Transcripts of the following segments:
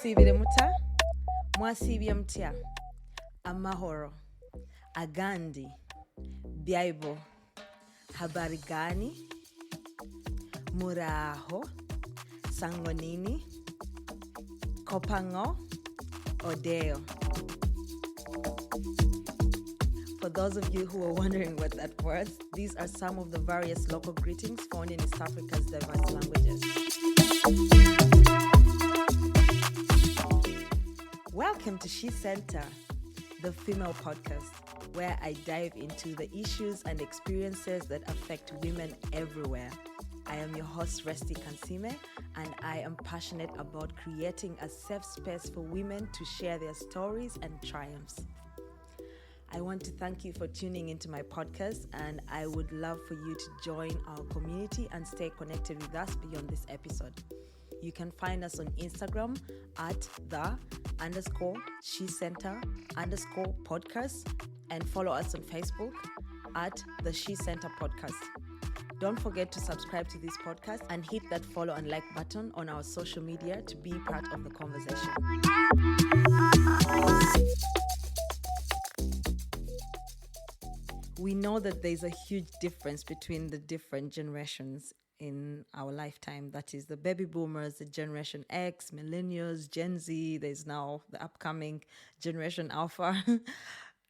Musibire muta, mwasibye mutya, amahoro, agandi, Bible, habari gani, muraho, sangonini, kopango, odeo. For those of you who are wondering what that was, these are some of the various local greetings found in East Africa's diverse languages. Welcome to SheCentre, the female podcast, where I dive into the issues and experiences that affect women everywhere. I am your host, Resti Kansime, and I am passionate about creating a safe space for women to share their stories and triumphs. I want to thank you for tuning into my podcast, and I would love for you to join our community and stay connected with us beyond this episode. You can find us on Instagram at _SheCentre_podcast and follow us on Facebook at the SheCentre podcast. Don't forget to subscribe to this podcast and hit that follow and like button on our social media to be part of the conversation. We know that there's a huge difference between the different generations in our lifetime. That is the baby boomers, the Generation X, millennials, Gen Z. There's now the upcoming Generation Alpha.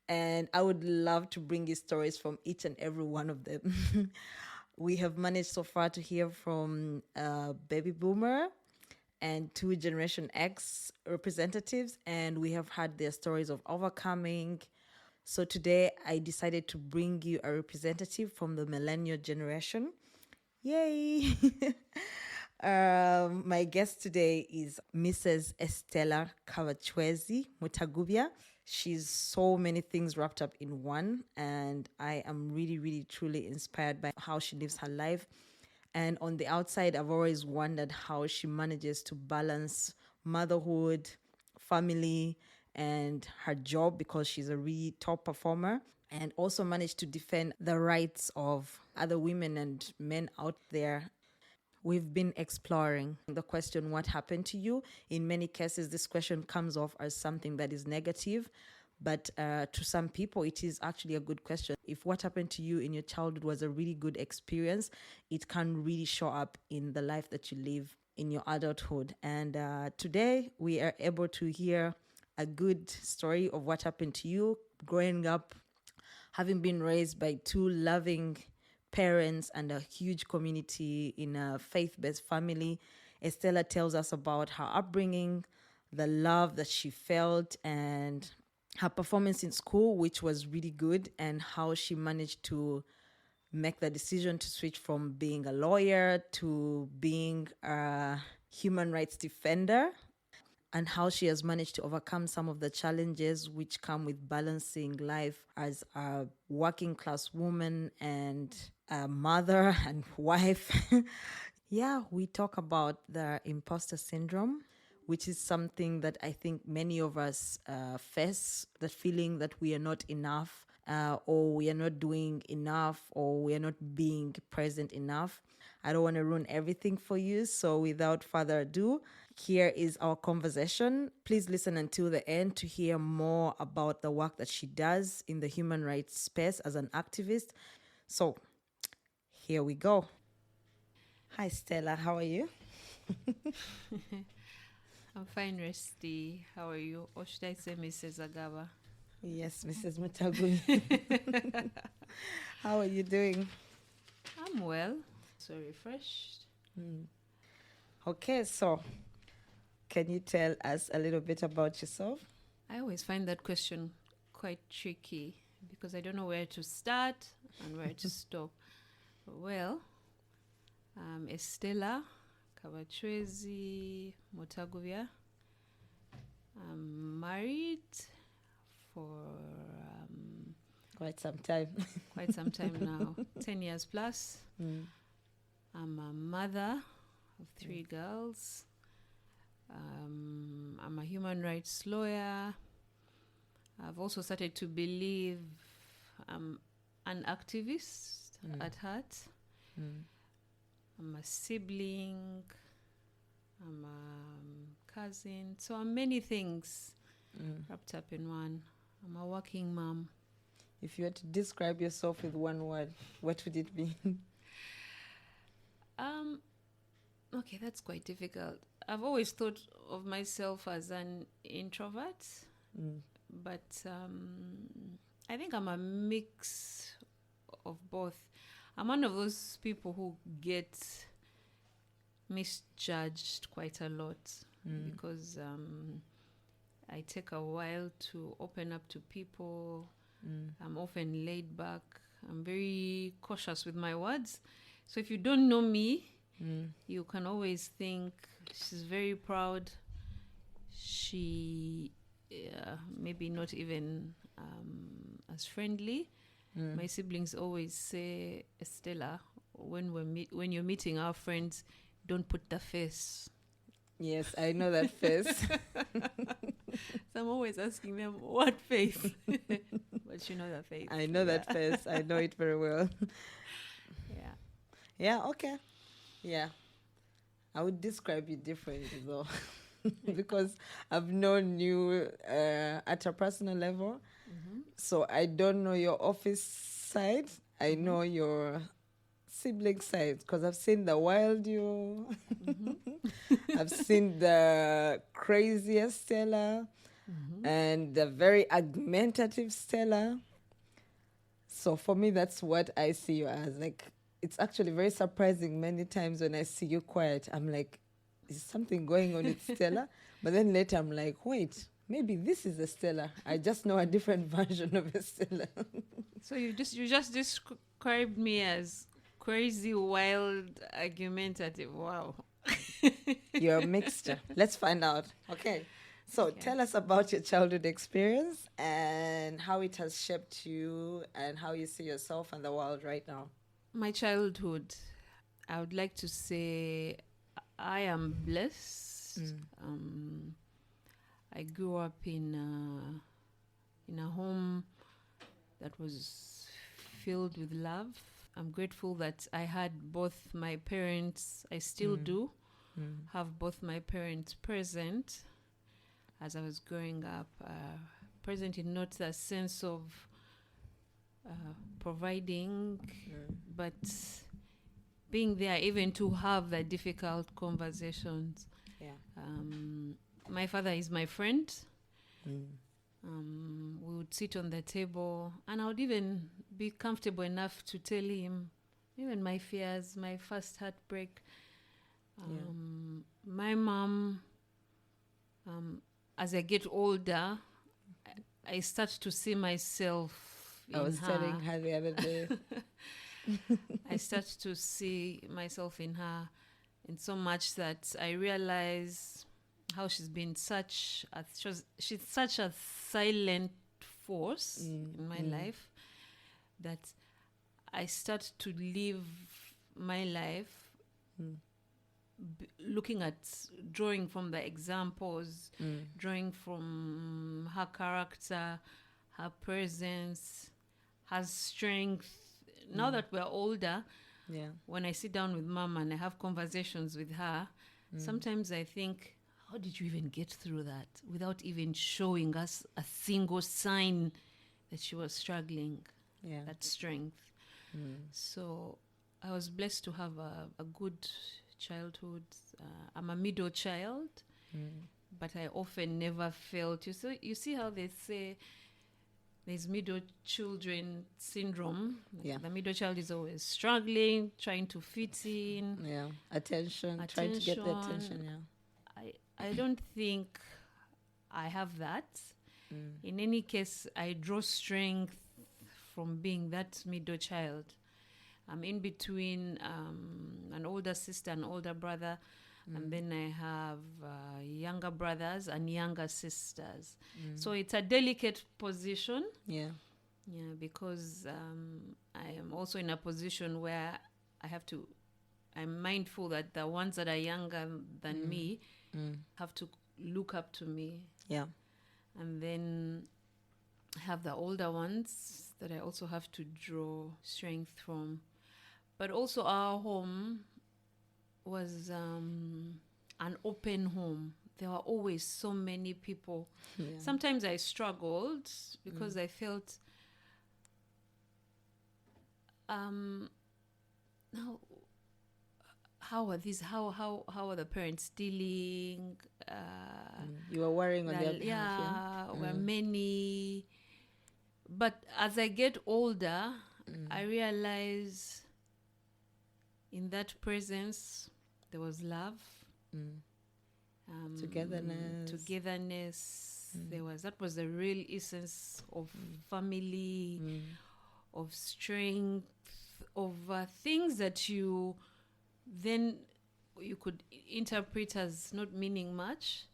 And I would love to bring you stories from each and every one of them. We have managed so far to hear from a baby boomer and 2 Generation X representatives, and we have had their stories of overcoming. So today I decided to bring you a representative from the millennial generation. Yay! My guest today is Mrs. Estella Kabachwezi Mutagubya. She's so many things wrapped up in one, and I am really, really, truly inspired by how she lives her life. And on the outside, I've always wondered how she manages to balance motherhood, family, and her job, because she's a really top performer, and also managed to defend the rights of other women and men out there. We've been exploring the question, what happened to you? In many cases, this question comes off as something that is negative, but to some people, it is actually a good question. If what happened to you in your childhood was a really good experience, it can really show up in the life that you live in your adulthood. And today, we are able to hear a good story of what happened to you growing up, having been raised by 2 loving parents and a huge community in a faith-based family. Estella tells us about her upbringing, the love that she felt, and her performance in school, which was really good, and how she managed to make the decision to switch from being a lawyer to being a human rights defender, and how she has managed to overcome some of the challenges which come with balancing life as a working class woman and a mother and wife. Yeah, we talk about the imposter syndrome, which is something that I think many of us face, the feeling that we are not enough, or we are not doing enough, or we are not being present enough. I don't want to ruin everything for you, so without further ado, here is our conversation. Please listen until the end to hear more about the work that she does in the human rights space as an activist. So, here we go. Hi, Stella. How are you? I'm fine, Resti. How are you? Or should I say Mrs. Agaba? Yes, Mrs. Mutagui. How are you doing? I'm well. So refreshed. Okay, so can you tell us a little bit about yourself? I always find that question quite tricky because I don't know where to start and where to stop. Well, I'm Estella Kabachwezi Mutagubya. I'm married for Quite some time. quite some time now, 10 years plus. I'm a mother of 3 girls. I'm a human rights lawyer. I've also started to believe I'm an activist at heart. I'm a sibling. I'm a cousin. So I'm many things wrapped up in one. I'm a working mom. If you had to describe yourself with one word, what would it be? Okay, that's quite difficult. I've always thought of myself as an introvert, but I think I'm a mix of both. I'm one of those people who get misjudged quite a lot because I take a while to open up to people. I'm often laid back. I'm very cautious with my words. So if you don't know me, you can always think she's very proud. She maybe not even as friendly. My siblings always say, Estella, when you're meeting our friends, don't put the face. Yes, I know that face. So I'm always asking them, what face? But you know that face. I know that face. I know it very well. Yeah. Yeah, okay. Yeah. I would describe you differently though. Because I've known you at a personal level. So I don't know your office side. I know your sibling side because I've seen the wild you. I've seen the craziest Stella and the very argumentative Stella. So for me, that's what I see you as. Like, it's actually very surprising many times when I see you quiet. I'm like, is something going on with Stella? But then later I'm like, wait, maybe this is a Stella. I just know a different version of a Stella. So you just described me as crazy, wild, argumentative. Wow. You're a mixture. Let's find out. Okay. So tell us about your childhood experience and how it has shaped you and how you see yourself and the world right now. My childhood, I would like to say I am blessed. I grew up in a home that was filled with love. I'm grateful that I had both my parents, I still do have both my parents present as I was growing up, present in not the sense of providing, but being there even to have the difficult conversations. Yeah. My father is my friend. We would sit on the table and I would even be comfortable enough to tell him even my fears, my first heartbreak. My mom, as I get older, I start to see myself in her. I was telling her the other day. I start to see myself in her in so much that I realize how she's been she's such a silent force in my life that I start to live my life looking at, drawing from the examples, drawing from her character, her presence, her strength. Now that we're older, when I sit down with mom and I have conversations with her, sometimes I think, how did you even get through that without even showing us a single sign that she was struggling, that strength? So I was blessed to have a good childhood. I'm a middle child, but I often never felt, you see how they say there's middle children syndrome. The middle child is always struggling, trying to fit in. Attention, trying to get the attention. I don't think I have that. In any case, I draw strength from being that middle child. I'm in between an older sister and older brother, and then I have younger brothers and younger sisters. So it's a delicate position. Because I am also in a position where I'm mindful that the ones that are younger than me have to look up to me. And then I have the older ones that I also have to draw strength from. But also our home was an open home. There were always so many people. Yeah. Sometimes I struggled because I felt, now, how are these? How are the parents dealing? You were worrying on their behalf. Were many. But as I get older, I realize in that presence there was love, togetherness. That was the real essence of family, of strength, of things that you could interpret as not meaning much.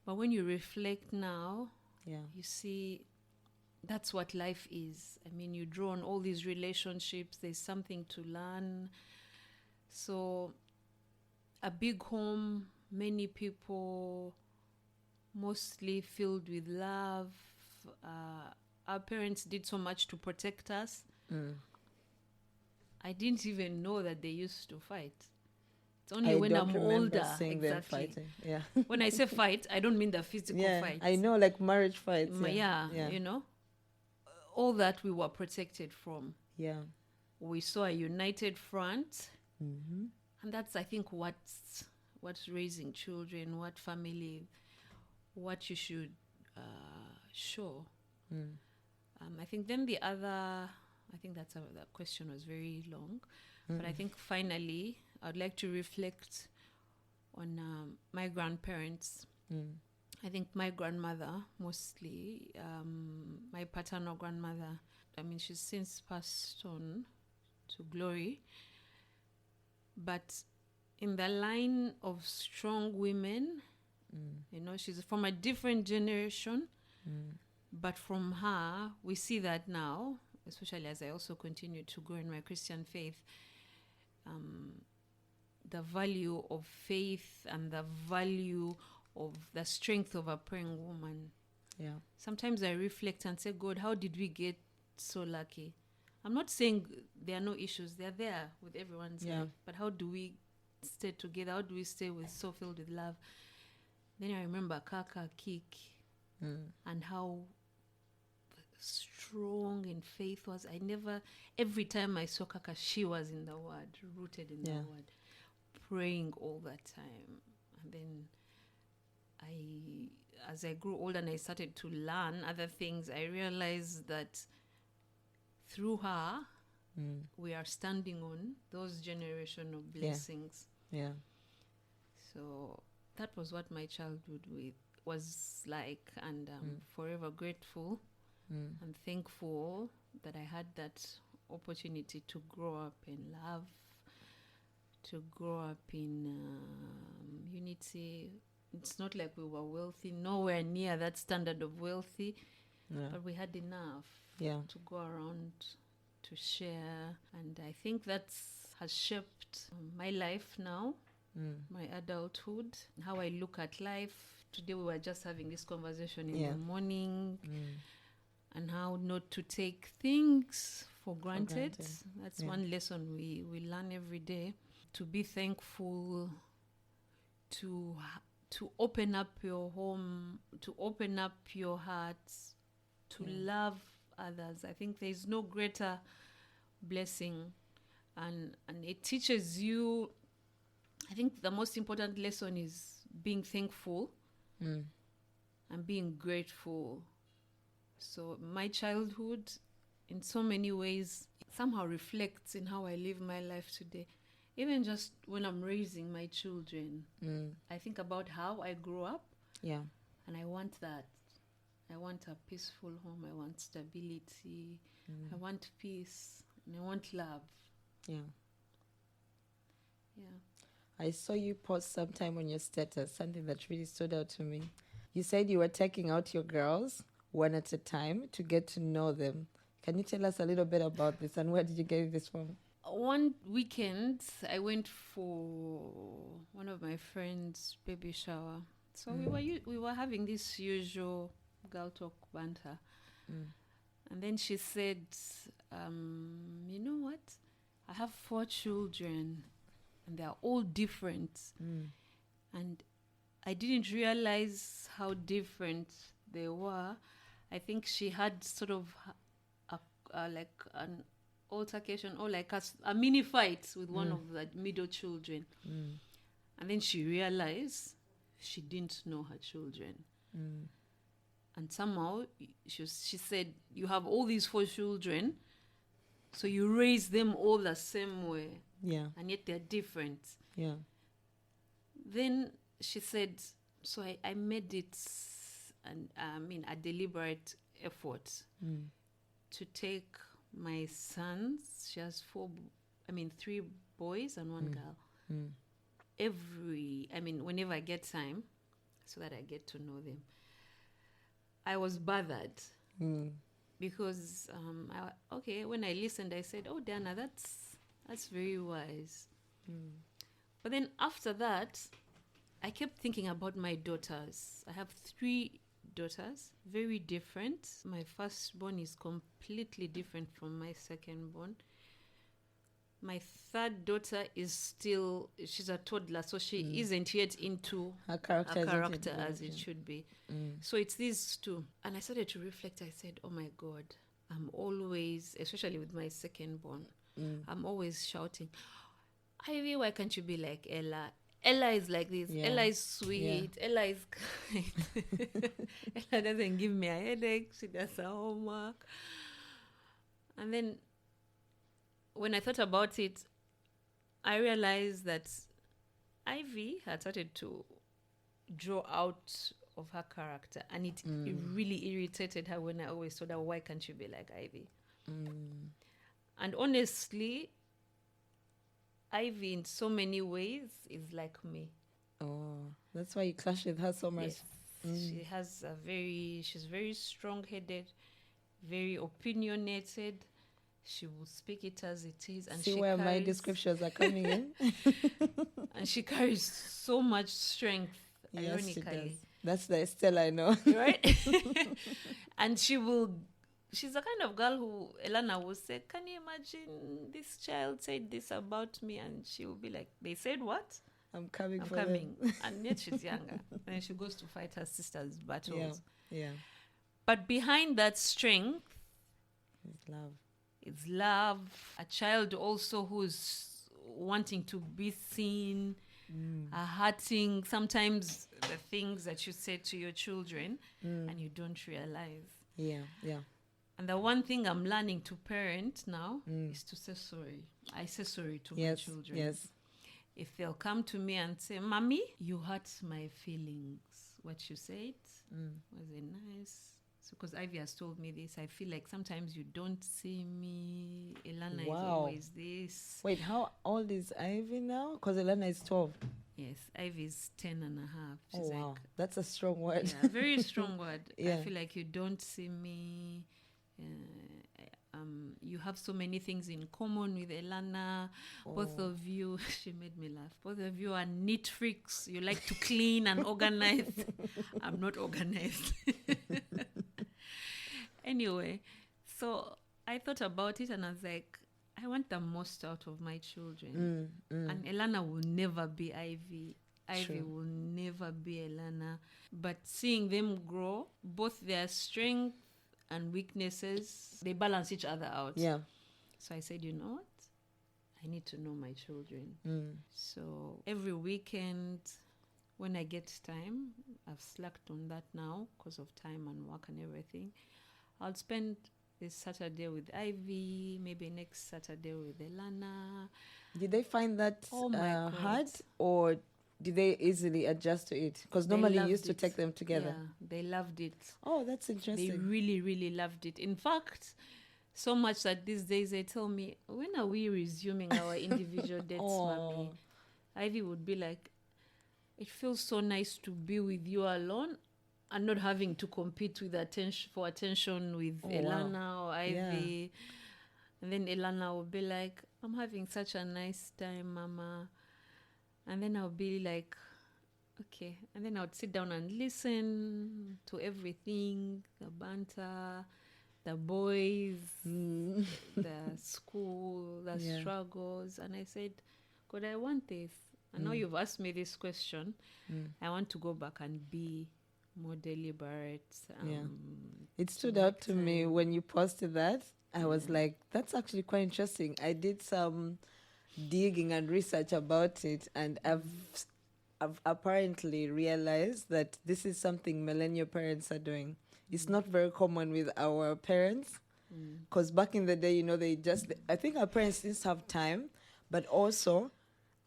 But when you reflect now, you see that's what life is. I mean, you draw on all these relationships. There's something to learn. So a big home, many people, mostly filled with love. Our parents did so much to protect us. I didn't even know that they used to fight. It's only when I'm older. Exactly. Yeah. When I say fight, I don't mean the physical fight. I know, like marriage fights. You know, all that we were protected from. Yeah. We saw a united front. And that's, I think, what's raising children, what family, what you should show. I think then that question was very long. But I think finally, I'd like to reflect on my grandparents. I think my grandmother, mostly, my paternal grandmother, I mean, she's since passed on to glory. But in the line of strong women, you know, she's from a different generation. But from her, we see that now, especially as I also continue to grow in my Christian faith, the value of faith and the value of the strength of a praying woman. Yeah. Sometimes I reflect and say, God, how did we get so lucky? I'm not saying there are no issues. They're there with everyone's life. But how do we stay together? How do we stay so filled with love? Then I remember Kaka Kik and how strong in faith was. Every time I saw Kaka, she was in the word, rooted in the word, praying all that time. And then as I grew older and I started to learn other things, I realized that through her, we are standing on those generational blessings. Yeah. So that was what my childhood was like, and I'm forever grateful and thankful that I had that opportunity to grow up in love, to grow up in unity. It's not like we were wealthy, nowhere near that standard of wealthy, but we had enough to go around, to share. And I think that has shaped my life now, my adulthood, how I look at life. Today we were just having this conversation in the morning, and how not to take things for granted. That's one lesson we learn every day. To be thankful, to open up your home, to open up your heart, to love others. I think there's no greater blessing, and it teaches you. I think the most important lesson is being thankful and being grateful. So my childhood, in so many ways, somehow reflects in how I live my life today. Even just when I'm raising my children, I think about how I grew up. Yeah. And I want that. I want a peaceful home. I want stability. I want peace. And I want love. Yeah. Yeah. I saw you post sometime on your status, something that really stood out to me. You said you were taking out your girls one at a time to get to know them. Can you tell us a little bit about this, and where did you get this from? One weekend, I went for one of my friends' baby shower. So we were having this usual girl talk banter. And then she said, you know what? I have 4 children, and they're all different. And I didn't realize how different they were. I think she had sort of like an altercation or like a mini fight with one of the middle children. And then she realized she didn't know her children. And somehow she said, you have all these 4 children, so you raise them all the same way. Yeah. And yet they're different. Yeah. Then she said, so I made it, and a deliberate effort to take my sons. She has 3 boys and 1 girl. Whenever I get time, so that I get to know them. I was bothered because when I listened, I said, "Oh, Diana, that's very wise." But then after that, I kept thinking about my daughters. I have 3 daughters, very different. My firstborn is completely different from my secondborn. My 3rd daughter she's a toddler, so she isn't yet into Her character, as it should be. So it's these 2. And I started to reflect. I said, oh my God, I'm always, especially with my secondborn, I'm always shouting, Ivy, why can't you be like Ella? Ella is like this. Yeah. Ella is sweet. Yeah. Ella is kind. Ella doesn't give me a headache. She does her homework. And then when I thought about it, I realized that Ivy had started to draw out of her character, and it really irritated her when I always told her, why can't you be like Ivy? And honestly, Ivy in so many ways is like me. Oh, that's why you clash with her so much. Yes. She's very strong-headed, very opinionated. She will speak it as it is. And see where my descriptions are coming in? And she carries so much strength, ironically. Yes, she does. That's the Estella I know. Right? And she's the kind of girl who Elana will say, can you imagine this child said this about me? And she will be like, they said what? I'm coming. And yet she's younger. And she goes to fight her sister's battles. Yeah. But behind that strength is love. It's love. A child also who's wanting to be seen, hurting sometimes the things that you say to your children and you don't realize. Yeah. And the one thing I'm learning to parent now is to say sorry. I say sorry to my children. Yes. If they'll come to me and say, Mommy, you hurt my feelings. What you said wasn't nice. Because Ivy has told me this, I feel like sometimes you don't see me. Elana is always this. Wait, how old is Ivy now? Because Elana is 12. Yes, Ivy is 10 and a half. She's wow. That's a strong word. Yeah, very strong word. Yeah. I feel like you don't see me. You have so many things in common with Elana. Both of you, she made me laugh. Both of you are neat freaks. You like to clean and organize. I'm not organized. Anyway, so I thought about it and I was like, I want the most out of my children. And Elana will never be Ivy. Ivy will never be Elana. But seeing them grow, both their strength and weaknesses, they balance each other out. Yeah. So I said, you know what? I need to know my children. So every weekend, when I get time, I've slacked on that now because of time and work and everything. I'll spend this Saturday with Ivy, maybe next Saturday with Elana. Did they find that hard, or did they easily adjust to it? Because normally you used to take them together. Yeah, they loved it. Oh, that's interesting. They really, really loved it. In fact, so much that these days they tell me, when are we resuming our individual dates, Mommy? Ivy would be like, it feels so nice to be with you alone and not having to compete with attention with Elana or Ivy. Yeah. And then Elana will be like, I'm having such a nice time, Mama. And then I'll be like, okay. And then I would sit down and listen to everything, the banter, the boys, the school, the struggles. And I said, God, I want this. And now you've asked me this question. I want to go back and be more deliberate. It stood out to me when you posted that. I was like, that's actually quite interesting. I did some digging and research about it, and I've apparently realized that this is something millennial parents are doing. It's not very common with our parents, because back in the day, I think our parents didn't have time, but also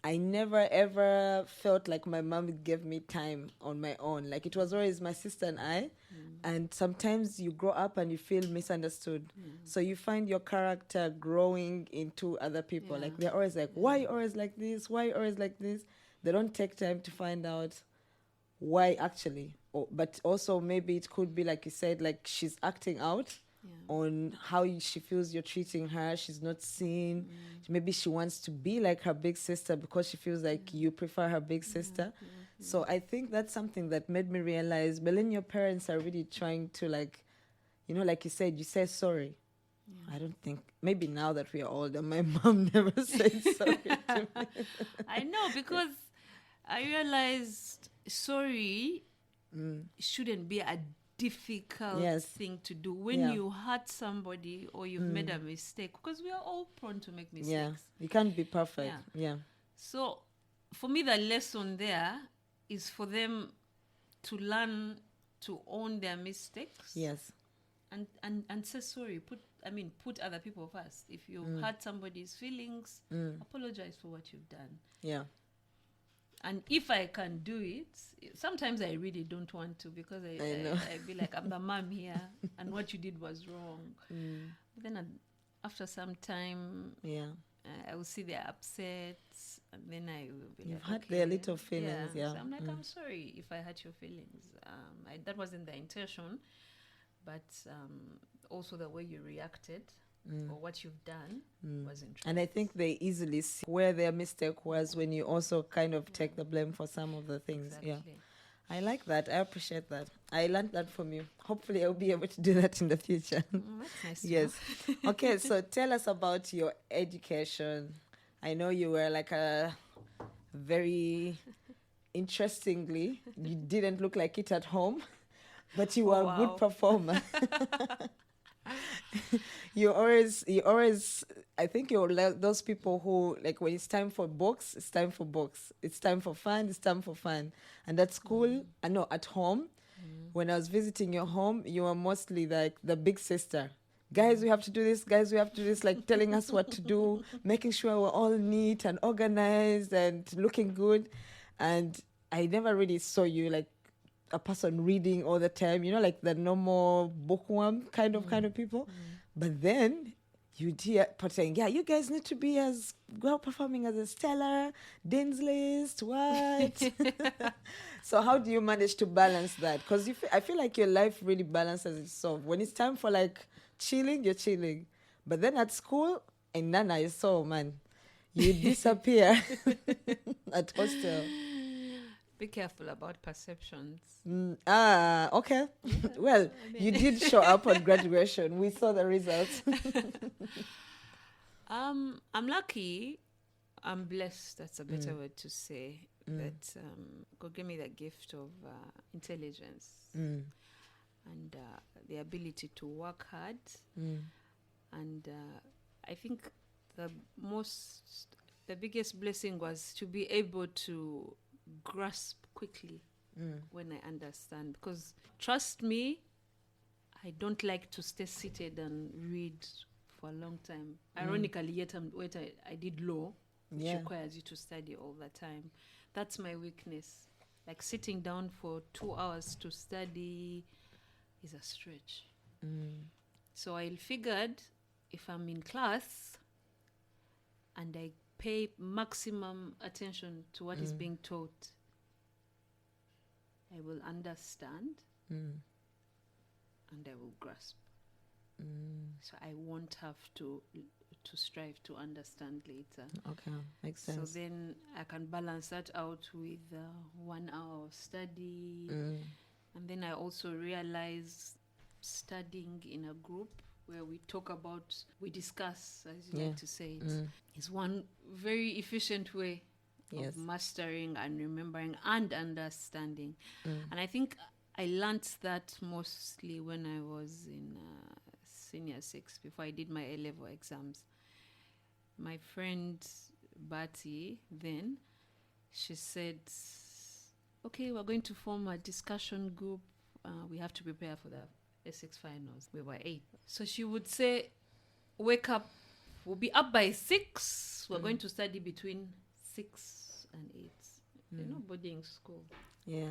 I never ever felt like my mom gave me time on my own. Like, it was always my sister and I. And sometimes you grow up and you feel misunderstood. So you find your character growing into other people. Like, they're always like, why you always like this? Why you always like this? They don't take time to find out why actually. But also maybe it could be, like you said, like she's acting out on how she feels you're treating her. She's not seen. Maybe she wants to be like her big sister because she feels like you prefer her big sister. So I think that's something that made me realize millennial parents are really trying to, like, like you said, you say sorry. I don't think, maybe now that we are older, my mom never said sorry to me. I know, because I realized sorry shouldn't be a difficult thing to do when you hurt somebody or you've made a mistake, because we are all prone to make mistakes. Yeah, you can't be perfect. Yeah. So for me, the lesson there is for them to learn to own their mistakes. Yes. And say sorry. Put other people first. If you've hurt somebody's feelings, apologize for what you've done. Yeah. And if I can do it, sometimes I really don't want to, because I be like, I'm the mom here, and what you did was wrong. But then after some time, I will see they're upset, and then I will be You've like, hurt their little feelings. Yeah. So I'm like, I'm sorry if I hurt your feelings. That wasn't the intention, but also the way you reacted or what you've done was interesting. And I think they easily see where their mistake was when you also kind of take the blame for some of the things. Exactly. Yeah. I like that. I appreciate that. I learned that from you. Hopefully I'll be able to do that in the future. That's nice. Yes. Okay, so tell us about your education. I know you were like interestingly, you didn't look like it at home, but you were a good performer. you always, I think you're like those people who, like, when it's time for books, it's time for books. It's time for fun, it's time for fun. And at school, at home, when I was visiting your home, you were mostly like the big sister. Guys, we have to do this. Guys, we have to do this, like telling us what to do, making sure we're all neat and organized and looking good. And I never really saw you like a person reading all the time, like the normal bookworm kind of people. But then you'd hear saying, you guys need to be as well performing as Estella, Dean's List, what? So how do you manage to balance that? Because I feel like your life really balances itself. When it's time for like chilling, you're chilling. But then at school, in Nana, you saw, man, you disappear at hostel. Be careful about perceptions. Okay. Well, you did show up on graduation. We saw the results. I'm lucky. I'm blessed. That's a better word to say. That God gave me the gift of intelligence and the ability to work hard. And I think the biggest blessing was to be able to grasp quickly when I understand, because trust me, I don't like to stay seated and read for a long time. Ironically, yet I did law, which requires you to study all the time. That's my weakness. Like sitting down for 2 hours to study is a stretch. So I figured if I'm in class and I pay maximum attention to what is being taught, I will understand and I will grasp. So I won't have to strive to understand later. Okay, makes sense. So then I can balance that out with 1 hour of study. And then I also realize studying in a group where we discuss, as you like to say it, is one very efficient way Yes. of mastering and remembering and understanding. And I think I learnt that mostly when I was in senior 6, before I did my A-level exams. My friend Bati then, she said, okay, we're going to form a discussion group. We have to prepare for the S6 finals. We were 8. So she would say, wake up, we'll be up by 6. We're going to study between 6 and 8. You know, boarding school. Yeah.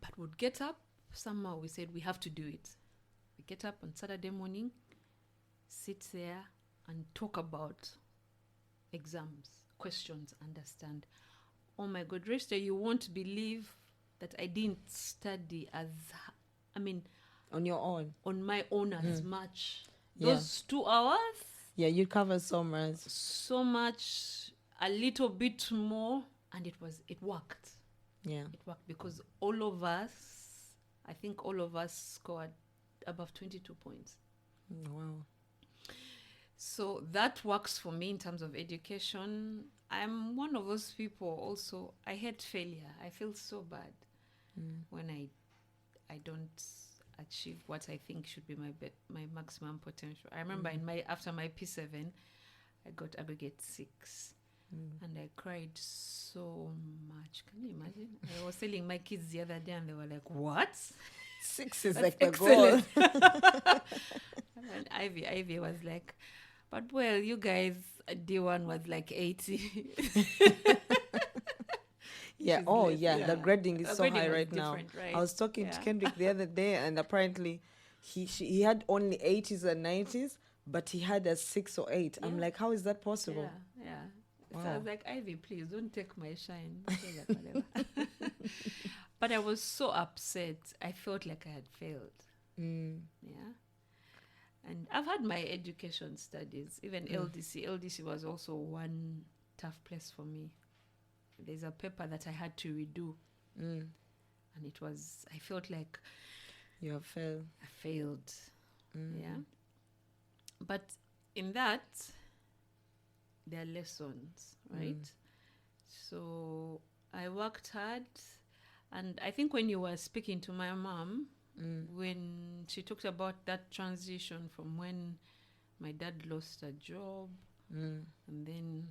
But we'd get up. Somehow we said we have to do it. We get up on Saturday morning, sit there and talk about exams, questions, understand. Oh my God, Resta, you won't believe that I didn't study on your own. On my own as much. Yeah. Those 2 hours. Yeah, you cover so much. So much, a little bit more, and it worked. Yeah. It worked because all of us scored above 22 points. Wow. So that works for me in terms of education. I'm one of those people also. I hate failure. I feel so bad when I don't achieve what I think should be my maximum potential. I remember after my P7, I got aggregate 6. And I cried so much. Can you imagine? I was telling my kids the other day and they were like, what? 6 is That's like the goal. And Ivy was like, but well, you guys, D1 was like 80. Yeah. Oh, yeah. The grading is so high right now. Right? I was talking to Kendrick the other day, and apparently he had only 80s and 90s, but he had a 6 or 8. I'm like, how is that possible? Yeah. Wow. So I was like, Ivy, please don't take my shine. Whatever. But I was so upset. I felt like I had failed. Yeah. And I've had my education studies, even LDC. LDC was also one tough place for me. There's a paper that I had to redo. And I felt like you have failed. I failed. Yeah. But in that, there are lessons, right? So I worked hard. And I think when you were speaking to my mom, when she talked about that transition from when my dad lost a job and then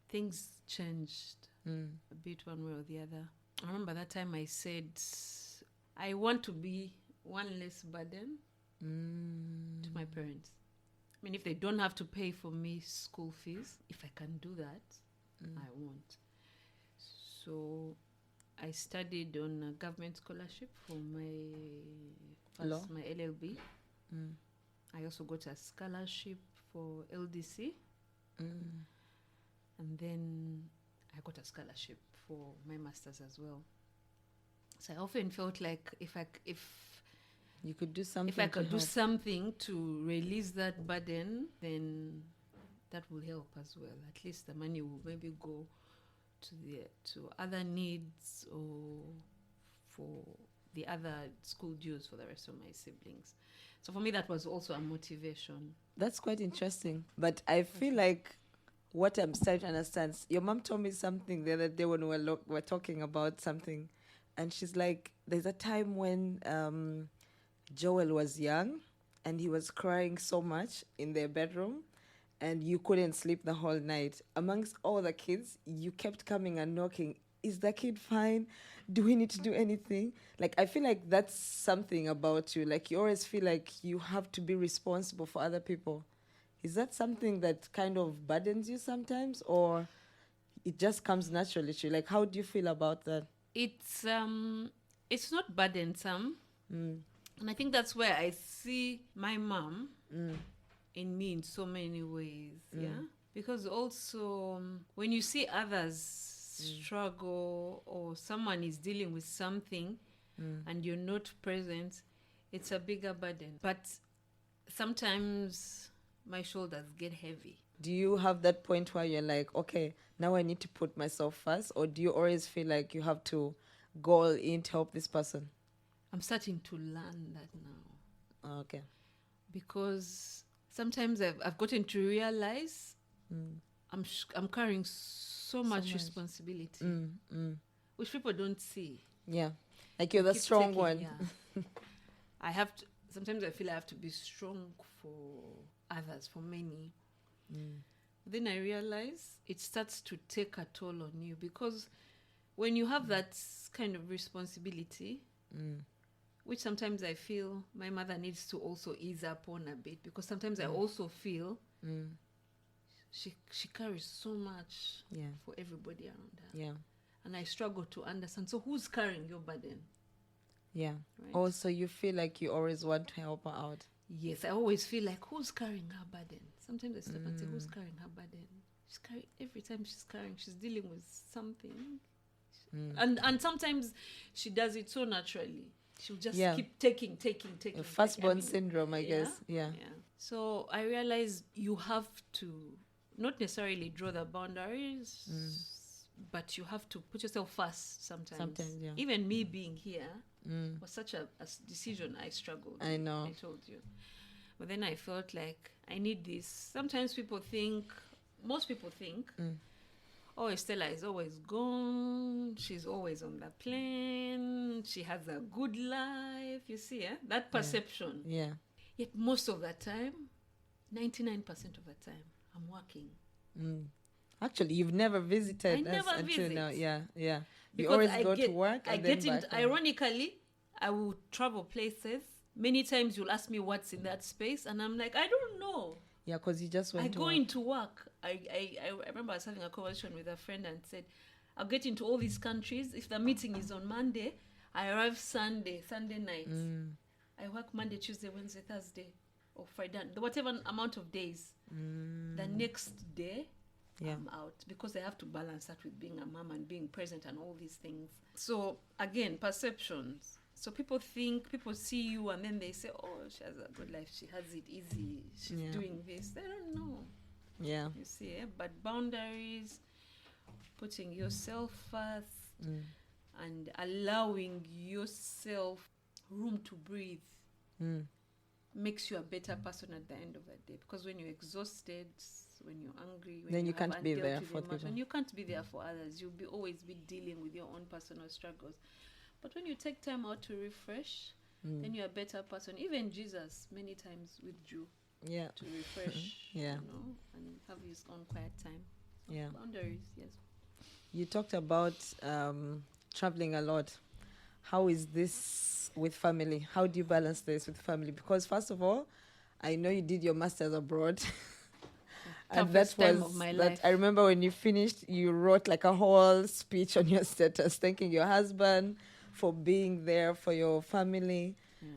things changed a bit one way or the other. I remember that time I said, I want to be one less burden to my parents. I mean, if they don't have to pay for me school fees, if I can do that, I won't. So I studied on a government scholarship for my LLB. I also got a scholarship for LDC. And then I got a scholarship for my master's as well. So I often felt like if you could do something, if I could do something to release that burden, then that will help as well. At least the money will maybe go to other needs or for the other school dues for the rest of my siblings. So for me, that was also a motivation. That's quite interesting. But I feel like what I'm starting to understand, your mom told me something the other day when we were talking about something, and she's like, there's a time when Joel was young and he was crying so much in their bedroom and you couldn't sleep the whole night. Amongst all the kids, you kept coming and knocking. Is the kid fine? Do we need to do anything? Like, I feel like that's something about you. Like, you always feel like you have to be responsible for other people. Is that something that kind of burdens you sometimes, or it just comes naturally to you? Like, how do you feel about that? It's not burdensome. And I think that's where I see my mom in me in so many ways. Yeah. Because also when you see others struggle or someone is dealing with something and you're not present, it's a bigger burden. But sometimes my shoulders get heavy. Do you have that point where you're like, okay, now I need to put myself first? Or do you always feel like you have to go all in to help this person? I'm starting to learn that now. Okay. Because sometimes I've gotten to realize I'm carrying so much responsibility, which people don't see. Yeah, like you're the strong one. Yeah. I have to. Sometimes I feel I have to be strong for others, for many. Then I realize it starts to take a toll on you, because when you have that kind of responsibility, which sometimes I feel my mother needs to also ease up on a bit, because sometimes I also feel she carries so much for everybody around her. Yeah. And I struggle to understand. So who's carrying your burden? Yeah. Right? Also, you feel like you always want to help her out. Yes, I always feel like, who's carrying her burden? Sometimes I stop and say, who's carrying her burden? Every time she's dealing with something. And sometimes she does it so naturally. She'll just keep taking. Firstborn syndrome, I guess. Yeah. So I realize you have to not necessarily draw the boundaries, but you have to put yourself first sometimes. Yeah. Even me being here was such a decision I struggled. I know. I told you. But then I felt like I need this. Sometimes most people think, oh, Estella is always gone. She's always on the plane. She has a good life. You see, that perception. Yeah. Yet most of the time, 99% of the time, I'm working. Actually, you've never visited us until now. Yeah. You because always go to work and then back home. Ironically, I will travel places. Many times you'll ask me what's in that space, and I'm like, I don't know. Yeah, because you just went to go work. into work. I remember I was having a conversation with a friend and said, I'll get into all these countries. If the meeting is on Monday, I arrive Sunday night. I work Monday, Tuesday, Wednesday, Thursday, or Friday, whatever amount of days. The next day, I'm out, because I have to balance that with being a mom and being present and all these things. So again, perceptions. So people see you and then they say, oh, she has a good life. She has it easy. She's doing this. They don't know. Yeah. You see, but boundaries, putting yourself first and allowing yourself room to breathe makes you a better person at the end of the day. Because when you're exhausted, when you're angry, when then you can't be there for people. And you can't be there for others. You'll always be dealing with your own personal struggles. But when you take time out to refresh, then you're a better person. Even Jesus many times withdrew to refresh, and have his own quiet time. So boundaries, yes. You talked about traveling a lot. How is this with family? How do you balance this with family? Because first of all, I know you did your master's abroad. And that was of my life. I remember when you finished, you wrote like a whole speech on your status, thanking your husband for being there for your family.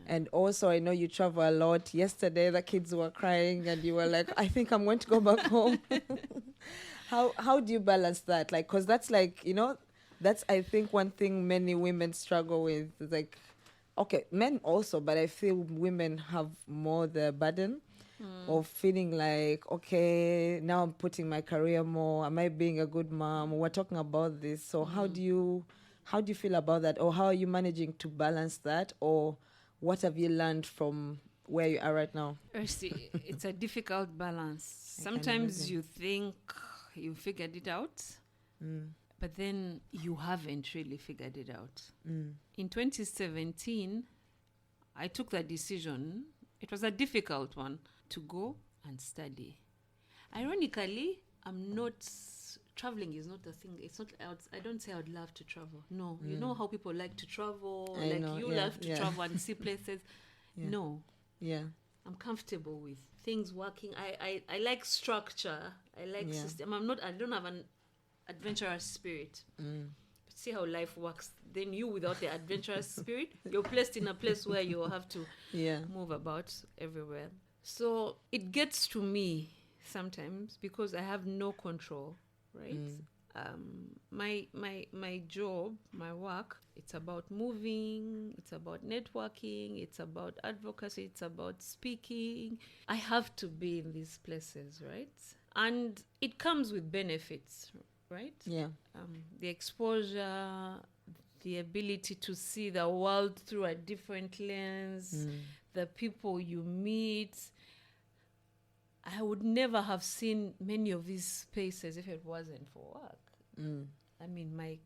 And also, I know you travel a lot. Yesterday, the kids were crying and you were like, I think I'm going to go back home. How do you balance that? Like, because that's like, that's, I think, one thing many women struggle with. Like, okay, men also, but I feel women have more the burden of feeling like, okay, now I'm putting my career more. Am I being a good mom? We're talking about this. So how do you feel about that? Or how are you managing to balance that? Or what have you learned from where you are right now? It's a difficult balance. Sometimes you think you figured it out, but then you haven't really figured it out. In 2017, I took that decision. It was a difficult one, to go and study. Ironically, traveling is not a thing. It's not. I don't say I would love to travel. No, you know how people like to travel. Love to travel and see places. No. Yeah. I'm comfortable with things working. I like structure. I like system. I don't have an adventurous spirit. But see how life works. Then you, without the adventurous spirit, you're placed in a place where you have to move about everywhere. So it gets to me sometimes because I have no control, right? My job, my work, it's about moving, it's about networking, it's about advocacy, it's about speaking. I have to be in these places, right? And it comes with benefits, right? Yeah. The exposure, the ability to see the world through a different lens, the people you meet. I would never have seen many of these spaces if it wasn't for work. I mean, my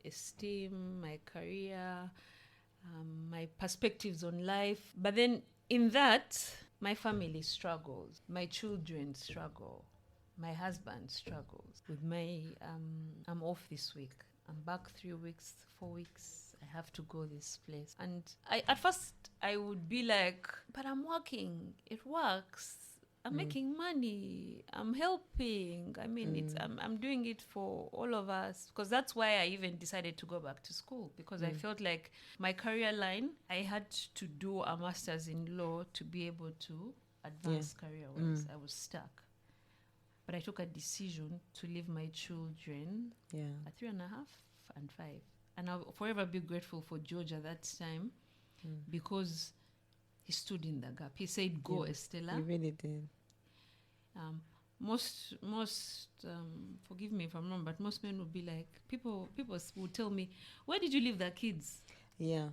esteem, my career, my perspectives on life. But then in that, my family struggles, my children struggle, my husband struggles. With my, I'm off this week. I'm back 3 weeks, 4 weeks. I have to go this place. And at first I would be like, but I'm working. It works. I'm making money. I'm helping. I mean, I'm doing it for all of us. Because that's why I even decided to go back to school. Because I felt like my career line, I had to do a master's in law to be able to advance career-wise. I was stuck. But I took a decision to leave my children at 3.5 and 5. And I'll forever be grateful for George at that time because he stood in the gap. He said, go, Estella. He really did. Most forgive me if I'm wrong, but most men would be like, people would tell me, where did you leave the kids? Yeah.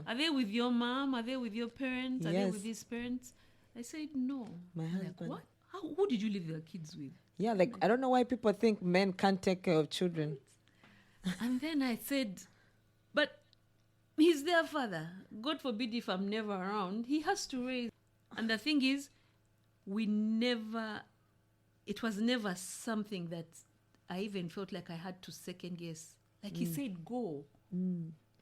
Are they with your mom? Are they with your parents? Are they with his parents? I said, no. My husband. Like, what? Who did you leave your kids with? Yeah, like, I don't know why people think men can't take care of children. And then I said, but he's their father. God forbid if I'm never around, he has to raise. And the thing is, it was never something that I even felt like I had to second guess. Like he said, go.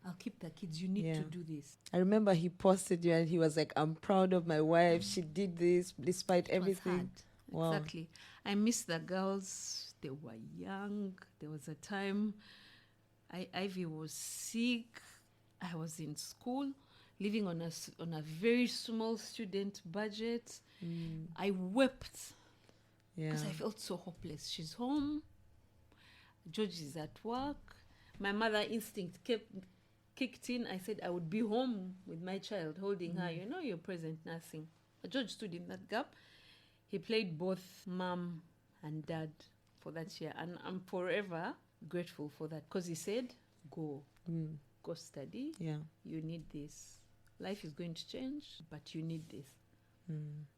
I'll keep the kids. You need to do this. I remember he posted you and he was like, I'm proud of my wife. She did this despite everything. Wow. Exactly. I miss the girls. They were young. There was a time Ivy was sick. I was in school, living on a very small student budget. I wept because I felt so hopeless. She's home. George is at work. My mother instinct kicked in. I said I would be home with my child, holding her. You know, you're present nursing. But George stood in that gap. He played both mom and dad for that year. And I'm forever grateful for that because he said, go study. You need this. Life is going to change, but you need this.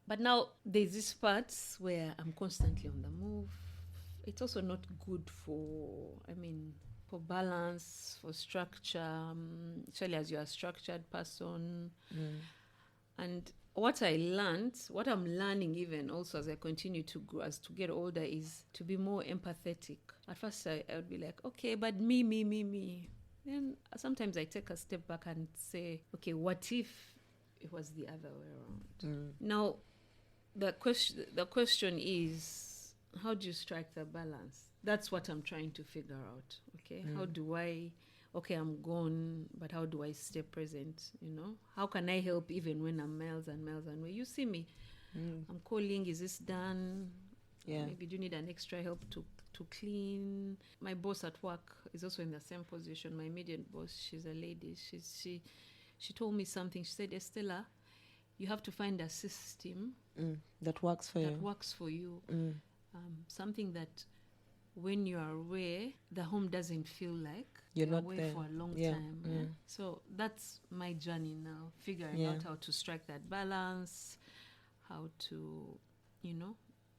But now there's this parts where I'm constantly on the move. It's also not good for balance, for structure, especially as you're a structured person. And what I'm learning even also as I continue to grow, as to get older, is to be more empathetic. At first I would be like, okay, but me. Then sometimes I take a step back and say, okay, what if it was the other way around? Now, the question is, how do you strike the balance? That's what I'm trying to figure out. Okay, how do I? Okay, I'm gone, but how do I stay present? You know, how can I help even when I'm miles and miles away? You see me, I'm calling. Is this done? Maybe do you need an extra help to clean? My boss at work is also in the same position. My immediate boss, she's a lady. She told me something. She said, Estella, you have to find a system that works for you. Something that when you are away, the home doesn't feel like you're not away there for a long time. So that's my journey now, figuring out how to strike that balance, how to,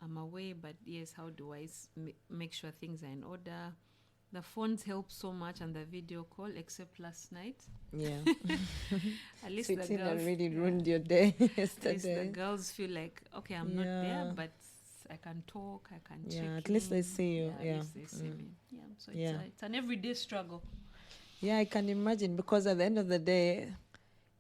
I'm away, but yes, how do I make sure things are in order? The phones help so much and the video call, except last night. At least the girls really ruined your day yesterday. At least the girls feel like, okay, I'm not there, but I can talk, I can check at least they see you. At least they see me. So it's an everyday struggle. I can imagine, because at the end of the day,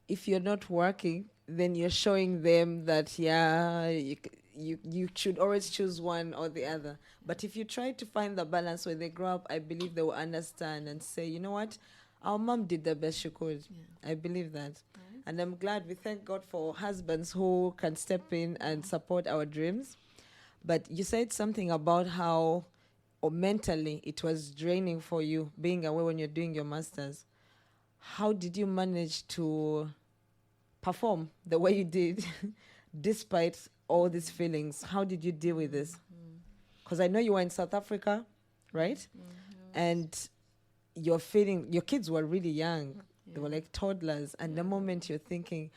if you're not working, then you're showing them that you should always choose one or the other. But if you try to find the balance when they grow up, I believe they will understand and say, you know what, our mom did the best she could. I believe that. And I'm glad, we thank God for husbands who can step in and support our dreams. But you said something about how, or mentally, it was draining for you being away when you're doing your master's. How did you manage to perform the way you did despite all these feelings? How did you deal with this? Because I know you were in South Africa, right? And your kids were really young. They were like toddlers. And the moment you're thinking,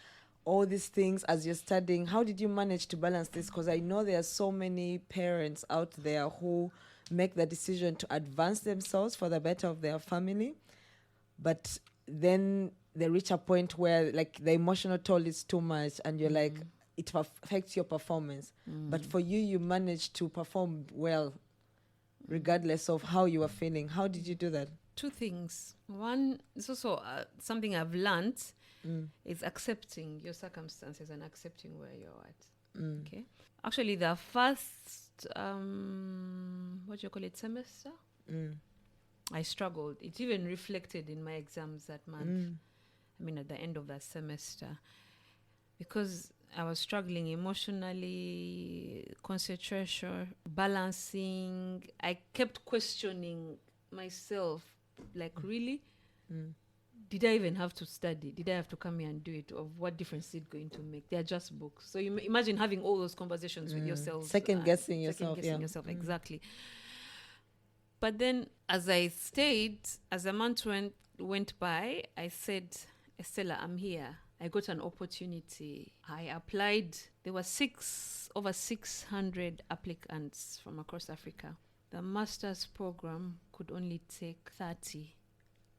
all these things as you're studying? How did you manage to balance this? Because I know there are so many parents out there who make the decision to advance themselves for the better of their family, but then they reach a point where like the emotional toll is too much and you're like, it affects your performance. But for you, you managed to perform well regardless of how you were feeling. How did you do that? Two things. One, it's also something I've learned is accepting your circumstances and accepting where you're at. Okay. Actually, the first, semester, I struggled. It even reflected in my exams that month. I mean, at the end of that semester, because I was struggling emotionally, concentration, balancing. I kept questioning myself, like, really? Did I even have to study? Did I have to come here and do it? Of what difference is it going to make? They're just books. So you imagine having all those conversations with yourself. Second guessing yourself. Exactly. But then as I stayed, as a month went by, I said, Estella, I'm here. I got an opportunity. I applied. There were over 600 applicants from across Africa. The master's program could only take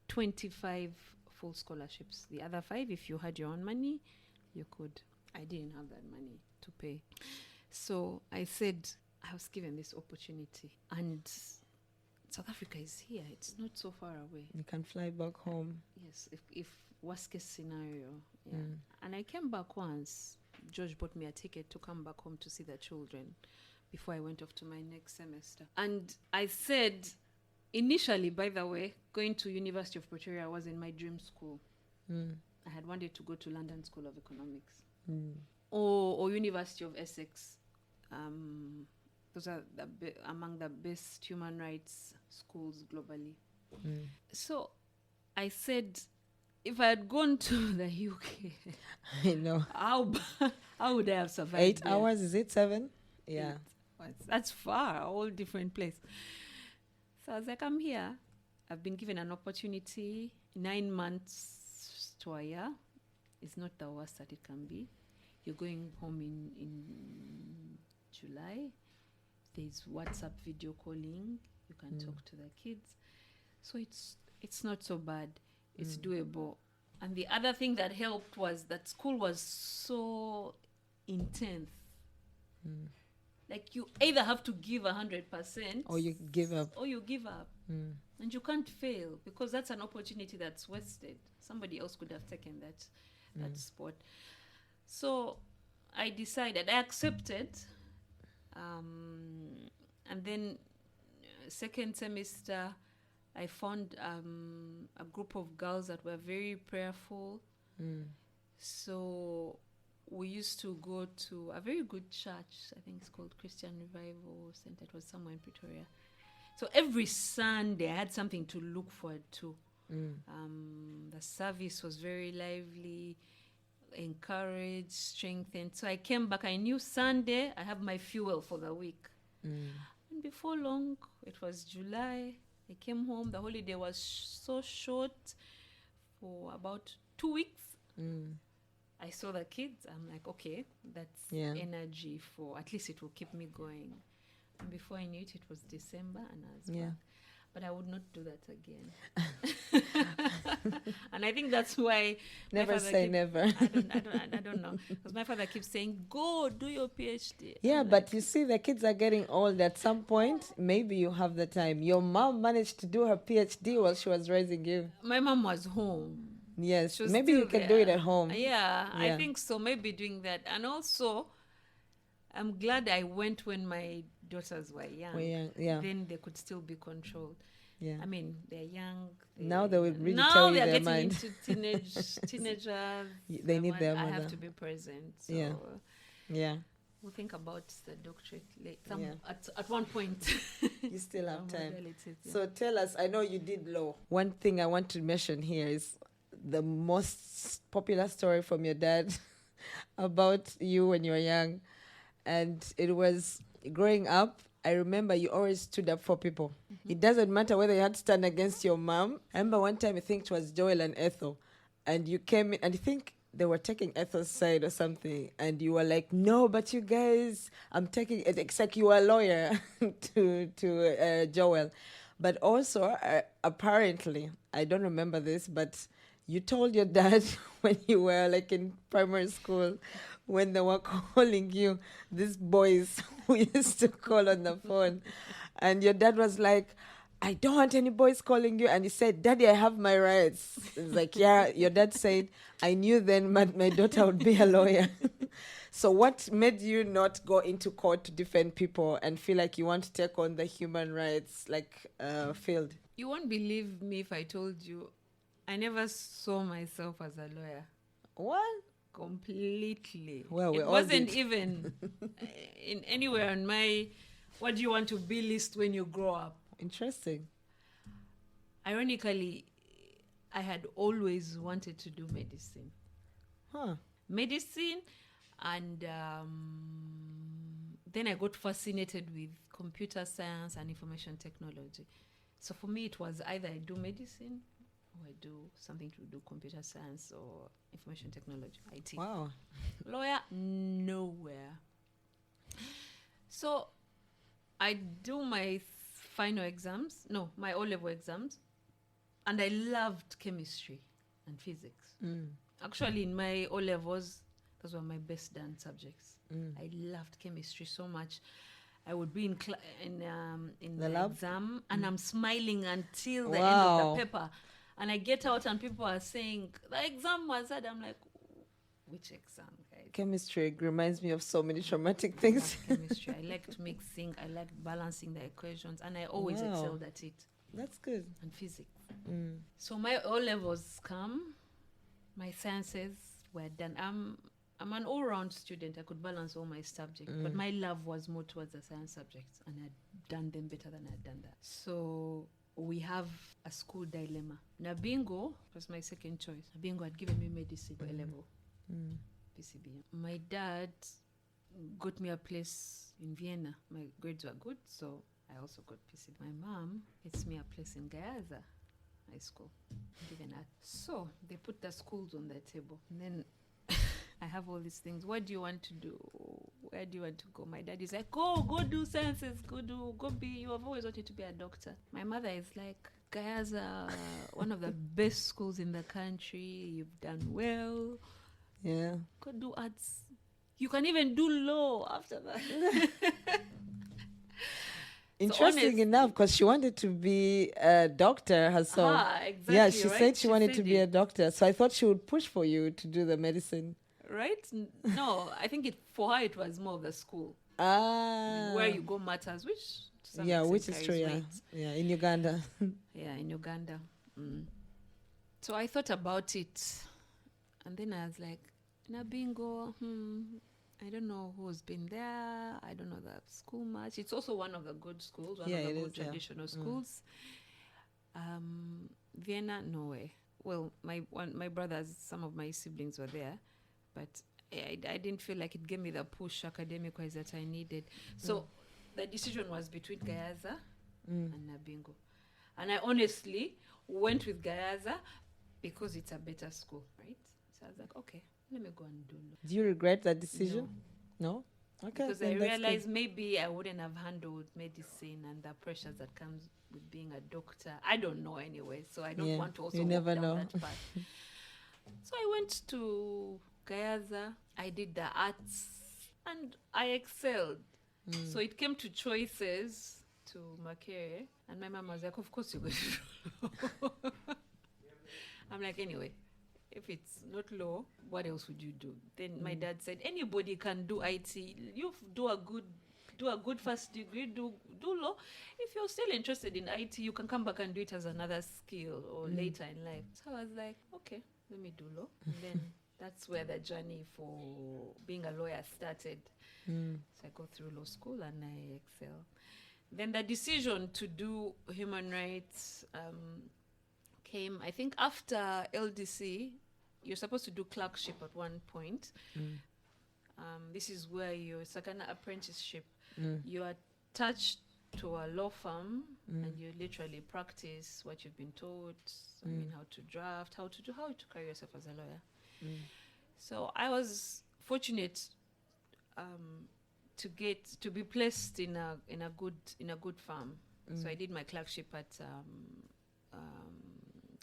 25 full scholarships. The other 5, if you had your own money, you could. I didn't have that money to pay. So I said, I was given this opportunity. And South Africa is here. It's not so far away. You can fly back home. Yes, if worst case scenario. Yeah. And I came back once. George bought me a ticket to come back home to see the children before I went off to my next semester. And I said, initially, by the way, going to University of Pretoria was in my dream school. I had wanted to go to London School of Economics or University of Essex. Those are among the best human rights schools globally. So I said, if I had gone to the UK, I know. How would I have survived? 8 hours, is it 7? Yeah. That's far, a whole different place. So I was like, I'm here. I've been given an opportunity. 9 months to a year is not the worst that it can be. You're going home in July. There's WhatsApp video calling. You can talk to the kids. So it's not so bad. It's doable. And the other thing that helped was that school was so intense. Like you either have to give 100% or you give up. And you can't fail because that's an opportunity that's wasted. Somebody else could have taken that spot. So I decided, I accepted. And then second semester, I found a group of girls that were very prayerful. So we used to go to a very good church. I think it's called Christian Revival Center. It was somewhere in Pretoria. So every Sunday I had something to look forward to. The service was very lively, encouraged, strengthened. So I came back. I knew Sunday I have my fuel for the week. And before long, it was July. I came home. The holiday was so short for about 2 weeks. I saw the kids. I'm like, okay, that's energy for, at least it will keep me going. And before I knew it, it was December and I was back. But I would not do that again. And I think that's why never say never. I don't know. Because my father keeps saying, go do your PhD. Yeah, but you see, the kids are getting old. At some point, maybe you have the time. Your mom managed to do her PhD while she was raising you. My mom was home. Yes, maybe you can do it at home. Yeah, I think so. Maybe doing that. And also, I'm glad I went when my daughters were young. Then they could still be controlled. Yeah. I mean, they're young. Now they will really tell you their mind. Now they're getting into teenagers. They need their mother. I have to be present. So we'll think about the doctorate later. At one point. You still have time. So tell us, I know you did law. One thing I want to mention here is the most popular story from your dad about you when you were young. And it was growing up, I remember you always stood up for people. It doesn't matter whether you had to stand against your mom. I remember one time, I think it was Joel and Ethel, and you came in, and I think they were taking Ethel's side or something, and you were like, "No, but you guys, I'm taking it." It's like you were a lawyer to Joel, but also apparently, I don't remember this, but you told your dad when you were like in primary school, when they were calling you, these boys who used to call on the phone, and your dad was like, "I don't want any boys calling you." And he said, "Daddy, I have my rights." It's like, yeah, your dad said, "I knew then my daughter would be a lawyer." So what made you not go into court to defend people and feel like you want to take on the human rights field? You won't believe me if I told you I never saw myself as a lawyer. What? Completely. Well, we it all wasn't did. even in anywhere on my what do you want to be list when you grow up. Interesting. Ironically, I had always wanted to do medicine. Huh. Medicine, and then I got fascinated with computer science and information technology. So for me, it was either I do medicine or I do something to do computer science or information technology, IT. Wow. Lawyer, nowhere. So I do my final exams, no, my O-level exams, and I loved chemistry and physics. Actually, in my O-levels, those were my best done subjects. I loved chemistry so much. I would be in the lab? exam, and I'm smiling until the end Wow. of the paper. And I get out, and people are saying, the exam was hard. I'm like, which exam, guys? Chemistry reminds me of so many traumatic I things. love chemistry. I liked mixing. I liked balancing the equations. And I always Wow. excelled at it. That's good. And physics. So my O-levels come. My sciences were done. I'm an all-round student. I could balance all my subjects. But my love was more towards the science subjects. And I'd done them better than I'd done that. So we have a school dilemma. Nabingo was my second choice. Nabingo had given me medicine for A-level. PCB. My dad got me a place in Vienna. My grades were good, so I also got PCB. My mom gets me a place in Gayaza High School. Given that. So they put the schools on the table. And then I have all these things. What do you want to do? Where do you want to go? My dad is like, go do sciences, go be, you have always wanted to be a doctor. My mother is like, Gayaza, one of the best schools in the country. You've done well. Yeah. Go do arts. You can even do law after that. Interesting enough, because she wanted to be a doctor herself. Exactly, yeah, she right? said she wanted to said be a it. doctor. So I thought she would push for you to do the medicine. Right? No, I think for her it was more of the school. Ah. Where you go matters, which to some Yeah, extent which is carries true, yeah. weight. Yeah, in Uganda. Yeah, in Uganda. So I thought about it, and then I was like, Nabingo, I don't know who's been there. I don't know the school much. It's also one of the good schools, one Yeah, of the it good is, yeah. traditional schools. Vienna, no way. Well, my brothers, some of my siblings were there, but I didn't feel like it gave me the push academic-wise that I needed. So the decision was between Gayaza and Nabingo. And I honestly went with Gayaza because it's a better school, right? So I was like, okay, let me go and do law. Do you regret that decision? No? Okay. Because then I that's realized maybe I wouldn't have handled medicine and the pressures that comes with being a doctor. I don't know anyway, so I don't Yeah, want to also you walk never down know. that path. So I went to Gayaza. I did the arts and I excelled. So it came to choices to Makere, and my mom was like, of course you're going to do law. I'm like, anyway, if it's not law, what else would you do? Then my dad said, anybody can do IT. You do a good first degree, do law. If you're still interested in IT, you can come back and do it as another skill or later in life. So I was like, okay, let me do law. And then that's where the journey for being a lawyer started. So I go through law school and I excel. Then the decision to do human rights came, I think, after LDC. You're supposed to do clerkship at one point. This is where it's like an apprenticeship. You are attached to a law firm and you literally practice what you've been taught. I mean, how to draft, how to carry yourself as a lawyer. So I was fortunate to be placed in a good firm. So I did my clerkship at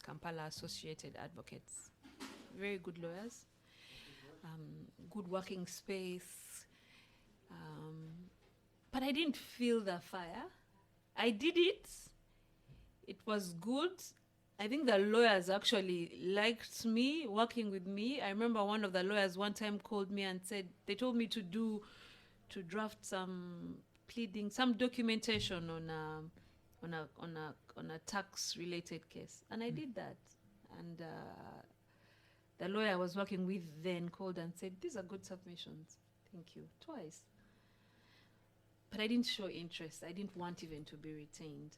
Kampala Associated Advocates. Very good lawyers, good working space. But I didn't feel the fire. I did it. It was good. I think the lawyers actually liked me, working with me. I remember one of the lawyers one time called me and said, they told me to draft some pleading, some documentation on a tax related case. And I did that. And the lawyer I was working with then called and said, these are good submissions. Thank you. Twice. But I didn't show interest. I didn't want even to be retained.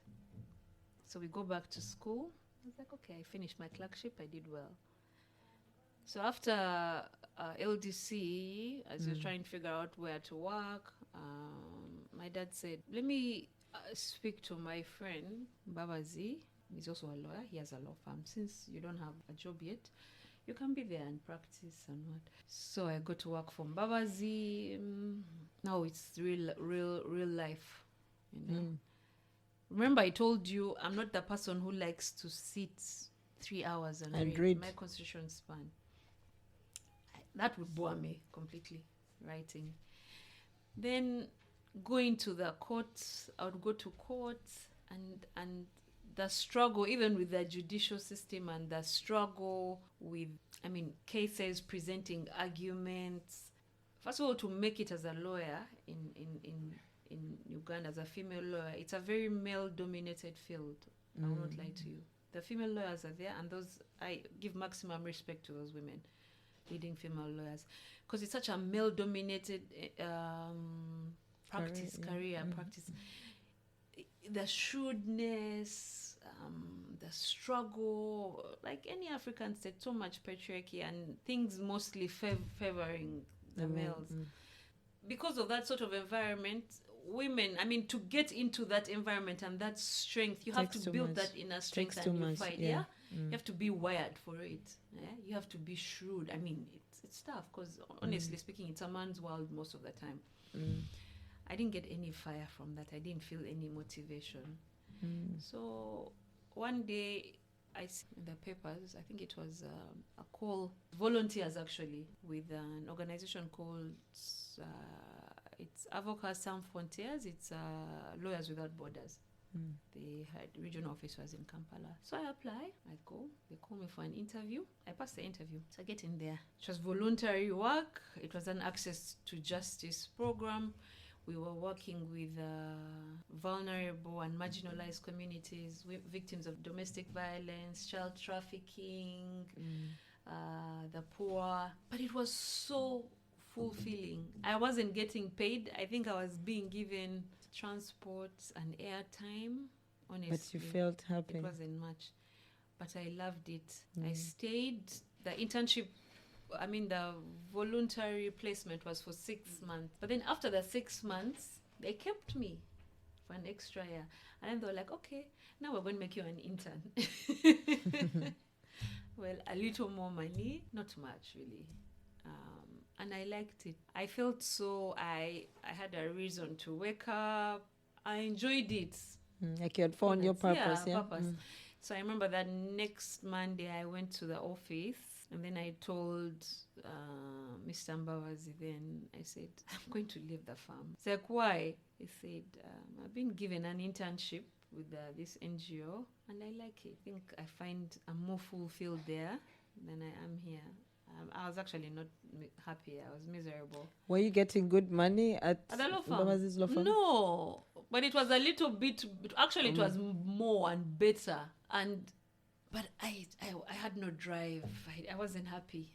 So we go back to school. I was like, okay, I finished my clerkship. I did well. So after LDC, as you're trying to figure out where to work, my dad said, let me speak to my friend, Babazi. He's also a lawyer. He has a law firm. Since you don't have a job yet, you can be there and practice and what. So I go to work for Babazi. Now it's real life, you know. Remember, I told you I'm not the person who likes to sit 3 hours and read my constitution span. That would bore me completely, writing. Then going to the courts, I would go to court and the struggle, even with the judicial system, and the struggle with, cases, presenting arguments. First of all, to make it as a lawyer in Uganda, as a female lawyer, it's a very male-dominated field. I will not lie to you. The female lawyers are there, and I give maximum respect to those women, leading female lawyers, because it's such a male-dominated career. The shrewdness, the struggle, like any African state, so much patriarchy and things mostly favoring the males. Because of that sort of environment, women, to get into that environment and that strength, you have to build that inner strength and you fight. You have to be wired for it. You have to be shrewd. It's tough because honestly speaking, it's a man's world most of the time. I didn't get any fire from that. I didn't feel any motivation. So one day I see in the papers, I think it was a call, volunteers actually, with an organization called it's Advocacy Sans Frontières. It's Lawyers Without Borders. They had regional officers in Kampala. So I apply, I go, they call me for an interview. I pass the interview. So I get in there. It was voluntary work. It was an access to justice program. We were working with vulnerable and marginalized communities, victims of domestic violence, child trafficking, the poor. But it was so fulfilling. I wasn't getting paid. I think I was being given transport and airtime, honestly. But you felt happy. It wasn't much. But I loved it. I stayed. The internship, the voluntary placement was for 6 months. But then after the 6 months, they kept me for an extra year. And then they were like, okay, now we're going to make you an intern. Well, a little more money, not much really. And I liked it. I felt I had a reason to wake up. I enjoyed it. Like you had found your purpose, purpose. So I remember that next Monday I went to the office and then I told Mr. Mbawazi then, I said, I'm going to leave the farm. He's like, why? He said, I've been given an internship with this NGO and I like it. I think I find I'm more fulfilled there than I am here. I was actually not happy. I was miserable. Were you getting good money at the law firm? Mbawazi's law firm? No, but it was a little bit. Actually, it was more and better. But I had no drive. I wasn't happy.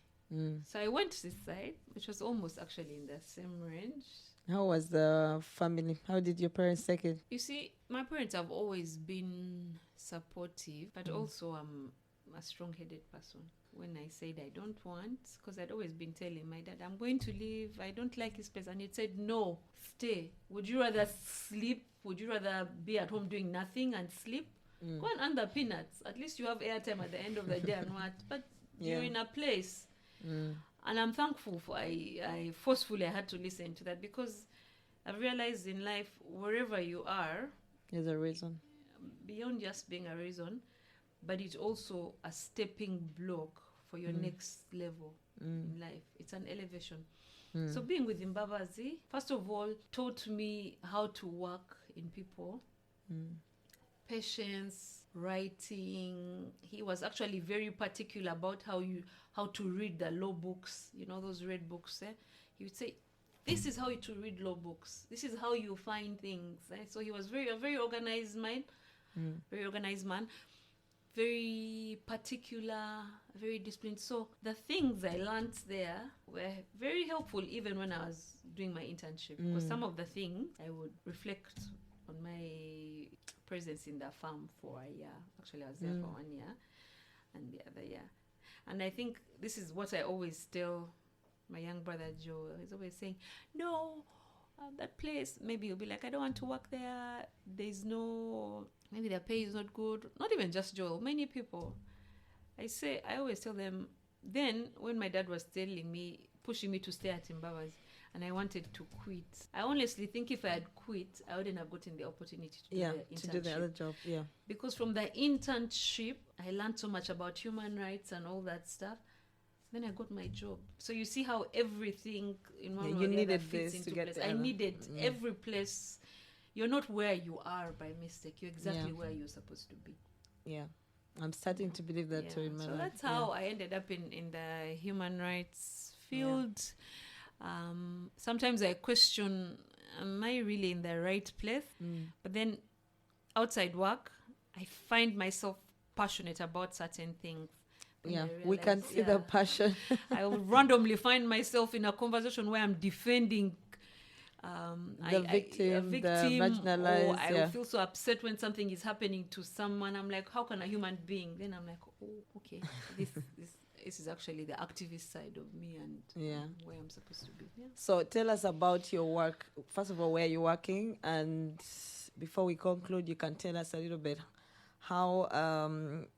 So I went this side, which was almost actually in the same range. How was the family? How did your parents take it? You see, my parents have always been supportive, but also I'm a strong-headed person. When I said I don't want, because I'd always been telling my dad, I'm going to leave, I don't like his place. And he said, no, stay. Would you rather sleep? Would you rather be at home doing nothing and sleep? Go and earn the peanuts. At least you have airtime at the end of the day and what. But you're in a place. And I'm thankful for I forcefully I had to listen to that, because I've realized in life, wherever you are, There's a reason. beyond just being a reason, but it's also a stepping block for your next level in life. It's an elevation. So being with Mbabazi, first of all, taught me how to work in people, patience, writing. He was actually very particular about how to read the law books, those red books. He would say, this is how to read law books. This is how you find things. So he was a very organized man, very particular, very disciplined. So the things I learned there were very helpful even when I was doing my internship. Because some of the things I would reflect on my presence in the farm for a year. Actually, I was there for 1 year and the other year. And I think this is what I always tell my young brother Joe. He's always saying, no, that place, maybe you'll be like, I don't want to work there. Maybe their pay is not good. Not even just Joel, many people. I always tell them, then when my dad was pushing me to stay at Mbabazi, and I wanted to quit, I honestly think if I had quit, I wouldn't have gotten the opportunity to do the other job. Yeah. Because from the internship, I learned so much about human rights and all that stuff. Then I got my job. So you see how everything in one way or the other fits into place. I needed every place. You're not where you are by mistake. You're exactly where you're supposed to be. Yeah. I'm starting to believe that too in my life. So that's how I ended up in the human rights field. Sometimes I question, am I really in the right place? But then outside work, I find myself passionate about certain things. Yeah, we can see the passion. I will randomly find myself in a conversation where I'm defending the victim, the marginalized. Or I will feel so upset when something is happening to someone. I'm like, how can a human being? Then I'm like, oh, okay, this is actually the activist side of me and where I'm supposed to be. Yeah. So tell us about your work. First of all, where you're working, and before we conclude, you can tell us a little bit how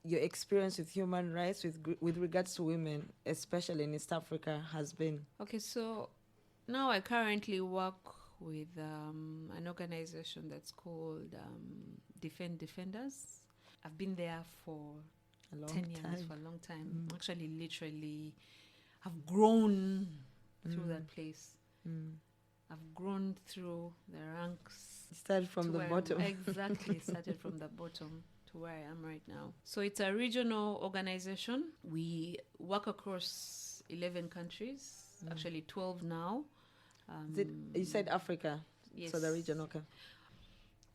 your experience with human rights with regards to women, especially in East Africa, has been. Okay, so now I currently work with an organization that's called Defenders. I've been there for 10 years, for a long time. Actually, literally, I've grown through that place. I've grown through the ranks. Started from the bottom. Exactly, started from the bottom to where I am right now. So it's a regional organization. We work across 11 countries, actually 12 now. You said Africa? Yes. So the region, okay.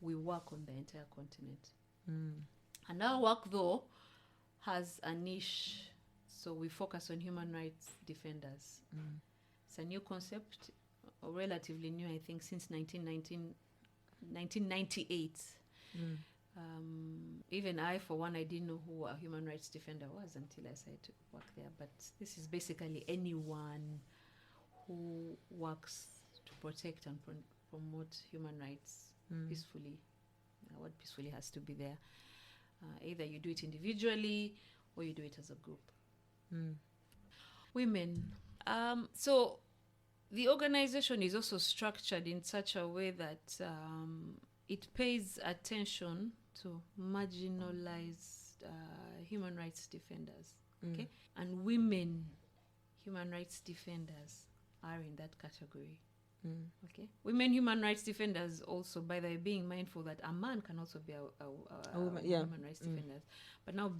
We work on the entire continent. And our work, though, has a niche. So we focus on human rights defenders. It's a new concept, or relatively new, I think, since 1998. Even I, for one, I didn't know who a human rights defender was until I started to work there. But this is basically anyone who works to protect and promote human rights peacefully. What peacefully has to be there. Either you do it individually or you do it as a group. Women. So the organization is also structured in such a way that it pays attention to marginalized human rights defenders. Okay? And women human rights defenders are in that category. Okay, women human rights defenders also, by the way, being mindful that a man can also be a woman, human rights defenders. But now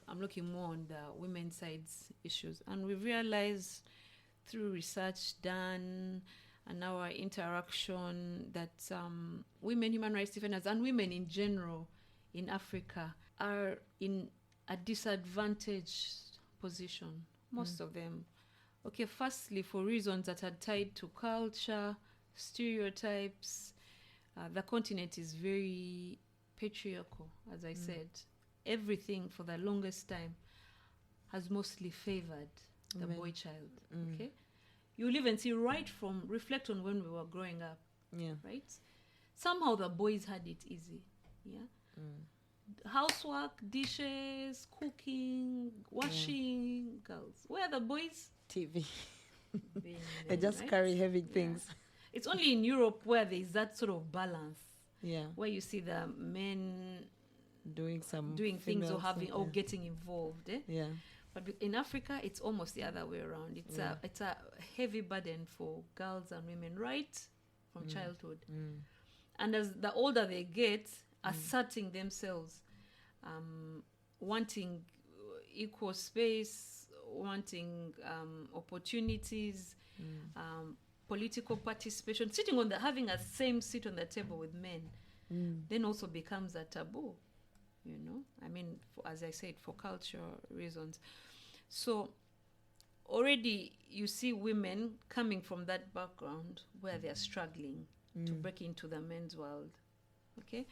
I'm looking more on the women's side's issues, and we've realized through research done and our interaction that women human rights defenders and women in general in Africa are in a disadvantaged position. Most of them. Okay, firstly, for reasons that are tied to culture, stereotypes. The continent is very patriarchal, as I said. Everything for the longest time has mostly favored the boy child. Okay, you'll even see reflect on when we were growing up. Yeah. Right? Somehow the boys had it easy. Yeah. Housework, dishes, cooking, washing, girls. Where are the boys? TV. being They men, just right? carry heavy things. It's only in Europe where there is that sort of balance, Yeah. where you see the men Doing things or female having stuff, or getting involved. Yeah. But in Africa, it's almost the other way around. It's a heavy burden for girls and women right from childhood. And as the older they get, asserting themselves, wanting equal space, wanting opportunities, political participation, having a same seat on the table with men, then also becomes a taboo. I mean, as I said, for cultural reasons. So already you see women coming from that background where they're struggling to break into the men's world. Okay?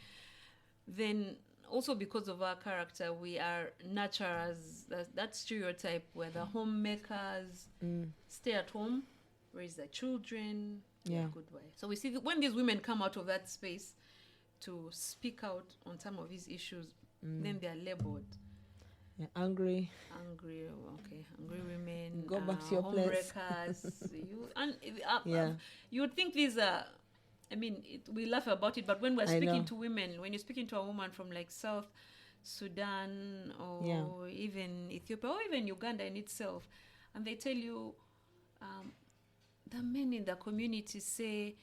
Then also because of our character, we are nurtured as that stereotype where the homemakers stay at home, raise their children, be a good wife. So we see that when these women come out of that space to speak out on some of these issues, then they are labeled. Yeah, angry women. Go back to your place. You would think these are. I mean, we laugh about it, but when we're speaking to women, when you're speaking to a woman from like South Sudan or even Ethiopia or even Uganda in itself, and they tell you, the men in the community say,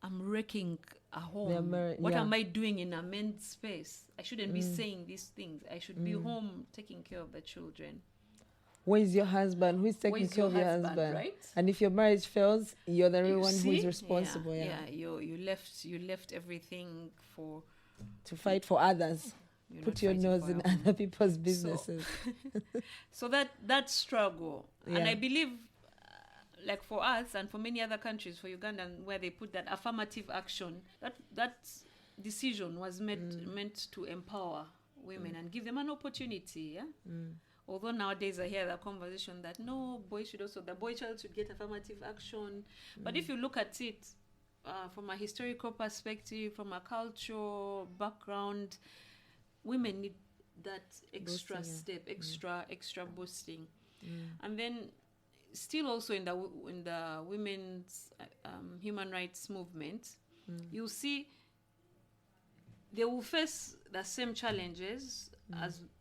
I'm wrecking a home. What am I doing in a men's space? I shouldn't be saying these things. I should be home taking care of the children. Where is your husband? Who is taking care of your husband? Right? And if your marriage fails, you're the real one who is responsible. You left everything to fight for others. Put your nose in other people's businesses. So that struggle, and I believe, like for us and for many other countries, for Uganda, where they put that affirmative action, that decision was meant to empower women and give them an opportunity. Although nowadays I hear the conversation that the boy child should get affirmative action. But if you look at it from a historical perspective, from a cultural background, women need that extra step, extra boosting. And then still also in the women's human rights movement, you'll see they will face the same challenges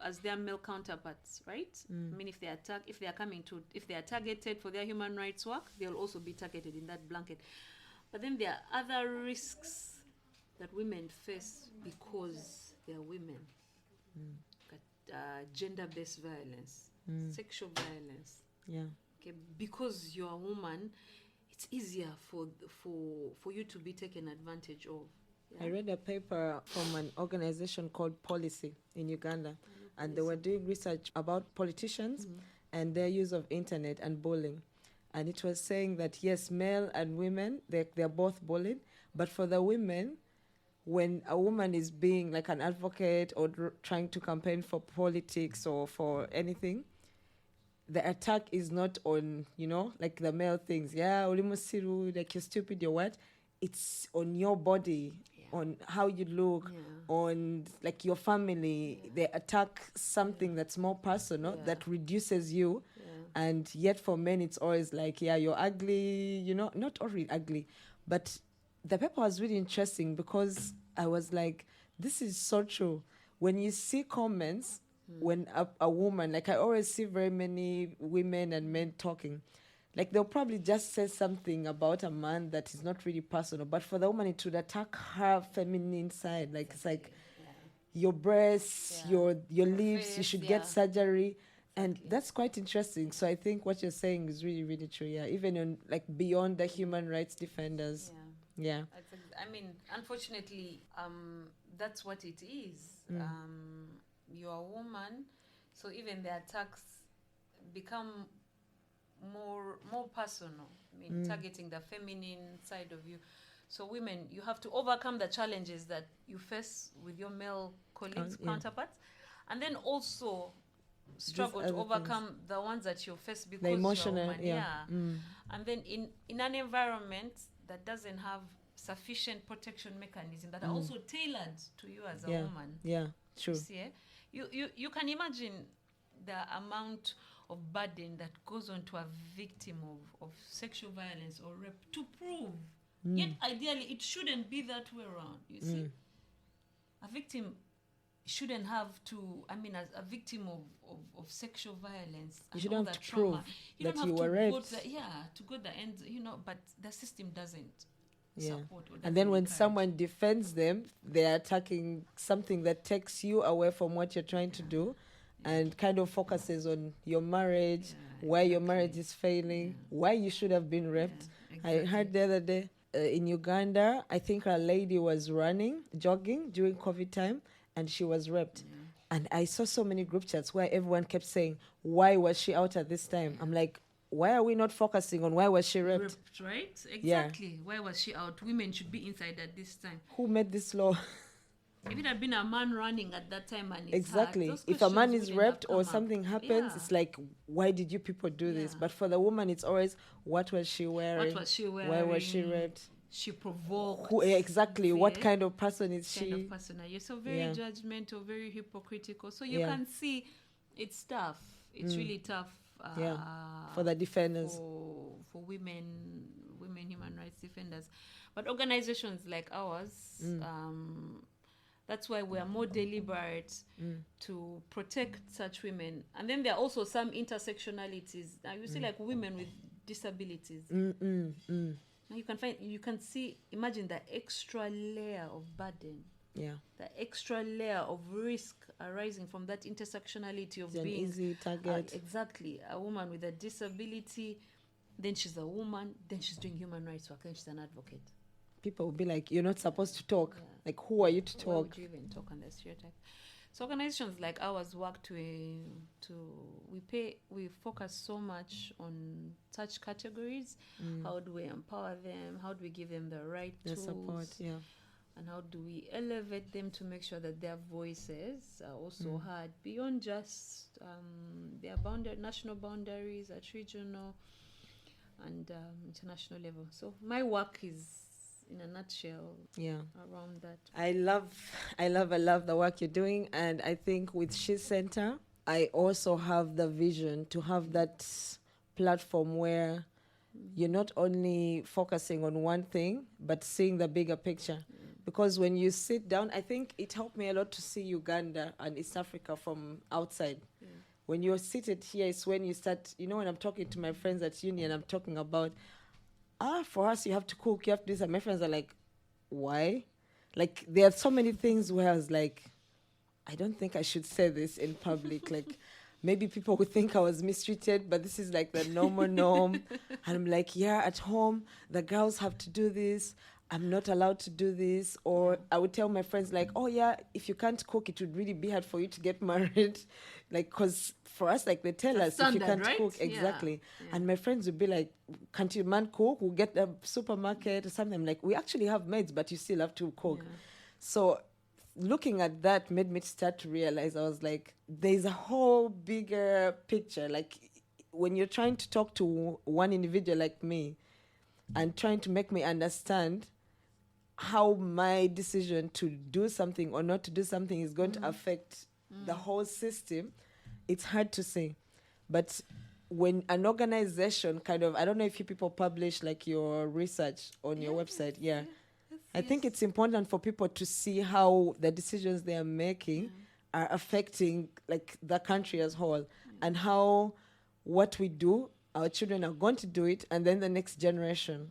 as their male counterparts, right? I mean, if they are targeted for their human rights work, they'll also be targeted in that blanket. But then there are other risks that women face because they are women. Gender-based violence, sexual violence. Okay, because you're a woman, it's easier for you to be taken advantage of. I read a paper from an organization called Policy in Uganda, and they were doing research about politicians and their use of internet and bullying. And it was saying that, yes, male and women, they're both bullied, but for the women, when a woman is being like an advocate or trying to campaign for politics or for anything, the attack is not on, like the male things. Ulimusiru, like you're stupid, you're what? It's on your body, on how you look, on like your family. They attack something that's more personal, that reduces you. And yet for men, it's always like, you're ugly, not already ugly. But the paper was really interesting because I was like, this is so true. When you see comments, when a woman, like I always see very many women and men talking, like they'll probably just say something about a man that is not really personal, but for the woman it would attack her feminine side. Like it's like your breasts, your lips, face, you should get surgery. And that's quite interesting. So I think what you're saying is really, really true. Even on like beyond the human rights defenders. I mean, unfortunately, that's what it is. You're a woman, so even the attacks become more personal. I mean, targeting the feminine side of you. So women, you have to overcome the challenges that you face with your male colleagues, counterparts, and then also struggle to overcome the ones that you face because you're a woman. And then in an environment that doesn't have sufficient protection mechanisms that are also tailored to you as a woman. True. You see, you can imagine the amount of burden that goes on to a victim of sexual violence or rape to prove. Yet ideally it shouldn't be that way around. You see, a victim shouldn't have to, as a victim of sexual violence, you shouldn't have to prove you that you were raped. To go the end, but the system doesn't support or and then when encourage. someone defends them, they're attacking something that takes you away from what you're trying to do, and kind of focuses on your marriage, why your marriage is failing, why you should have been raped. I heard the other day in Uganda, I think a lady was jogging during COVID time, and she was raped. And I saw so many group chats where everyone kept saying, why was she out at this time? I'm like, why are we not focusing on why was she raped? Right? Exactly. Why was she out? Women should be inside at this time. Who made this law? If it had been a man running at that time and exactly. If a man is raped or something happens, it's like, why did you people do this? But for the woman, it's always, what was she wearing? Why was she raped? She provoked. Who exactly? What kind of person is she? Kind of person. You're so very judgmental, very hypocritical. So you can see it's tough. It's really tough. For the defenders, for women human rights defenders, but organizations like ours, that's why we are more deliberate to protect such women. And then there are also some intersectionalities. Now you see, like women with disabilities. You can see, imagine the extra layer of burden. Yeah. The extra layer of risk arising from that intersectionality of being an easy target. Exactly. A woman with a disability, then she's a woman, then she's doing human rights work, then she's an advocate. People will be like, you're not supposed to talk. Like, who are you to talk? Why would you even talk on the stereotype? So organizations like ours work we focus so much on such categories. How do we empower them? How do we give them the right tools? Support, and how do we elevate them to make sure that their voices are also heard beyond just their national boundaries, at regional and international level. So my work is, in a nutshell, around that. I love the work you're doing, and I think with SheCentre, I also have the vision to have that platform where you're not only focusing on one thing, but seeing the bigger picture. Because when you sit down, I think it helped me a lot to see Uganda and East Africa from outside. When you're seated here, it's when you start, when I'm talking to my friends at uni and I'm talking about, for us, you have to cook, you have to do this. And my friends are like, why? Like, there are so many things where I was like, I don't think I should say this in public. Like, maybe people would think I was mistreated, but this is like the normal norm. And I'm like, at home, the girls have to do this. I'm not allowed to do this. Or I would tell my friends like, if you can't cook, it would really be hard for you to get married. Like, because for us, like, they tell us if you can't cook. Exactly. And my friends would be like, can't your man cook? We'll get the supermarket or something. I'm like, we actually have maids, but you still have to cook. So looking at that made me start to realize, I was like, there's a whole bigger picture. Like, when you're trying to talk to one individual like me and trying to make me understand how my decision to do something or not to do something is going to affect the whole system, it's hard to say. But when an organization kind of, I don't know if you people publish like your research on your website. I think it's important for people to see how the decisions they are making are affecting like the country as whole, and how what we do, our children are going to do it, and then the next generation.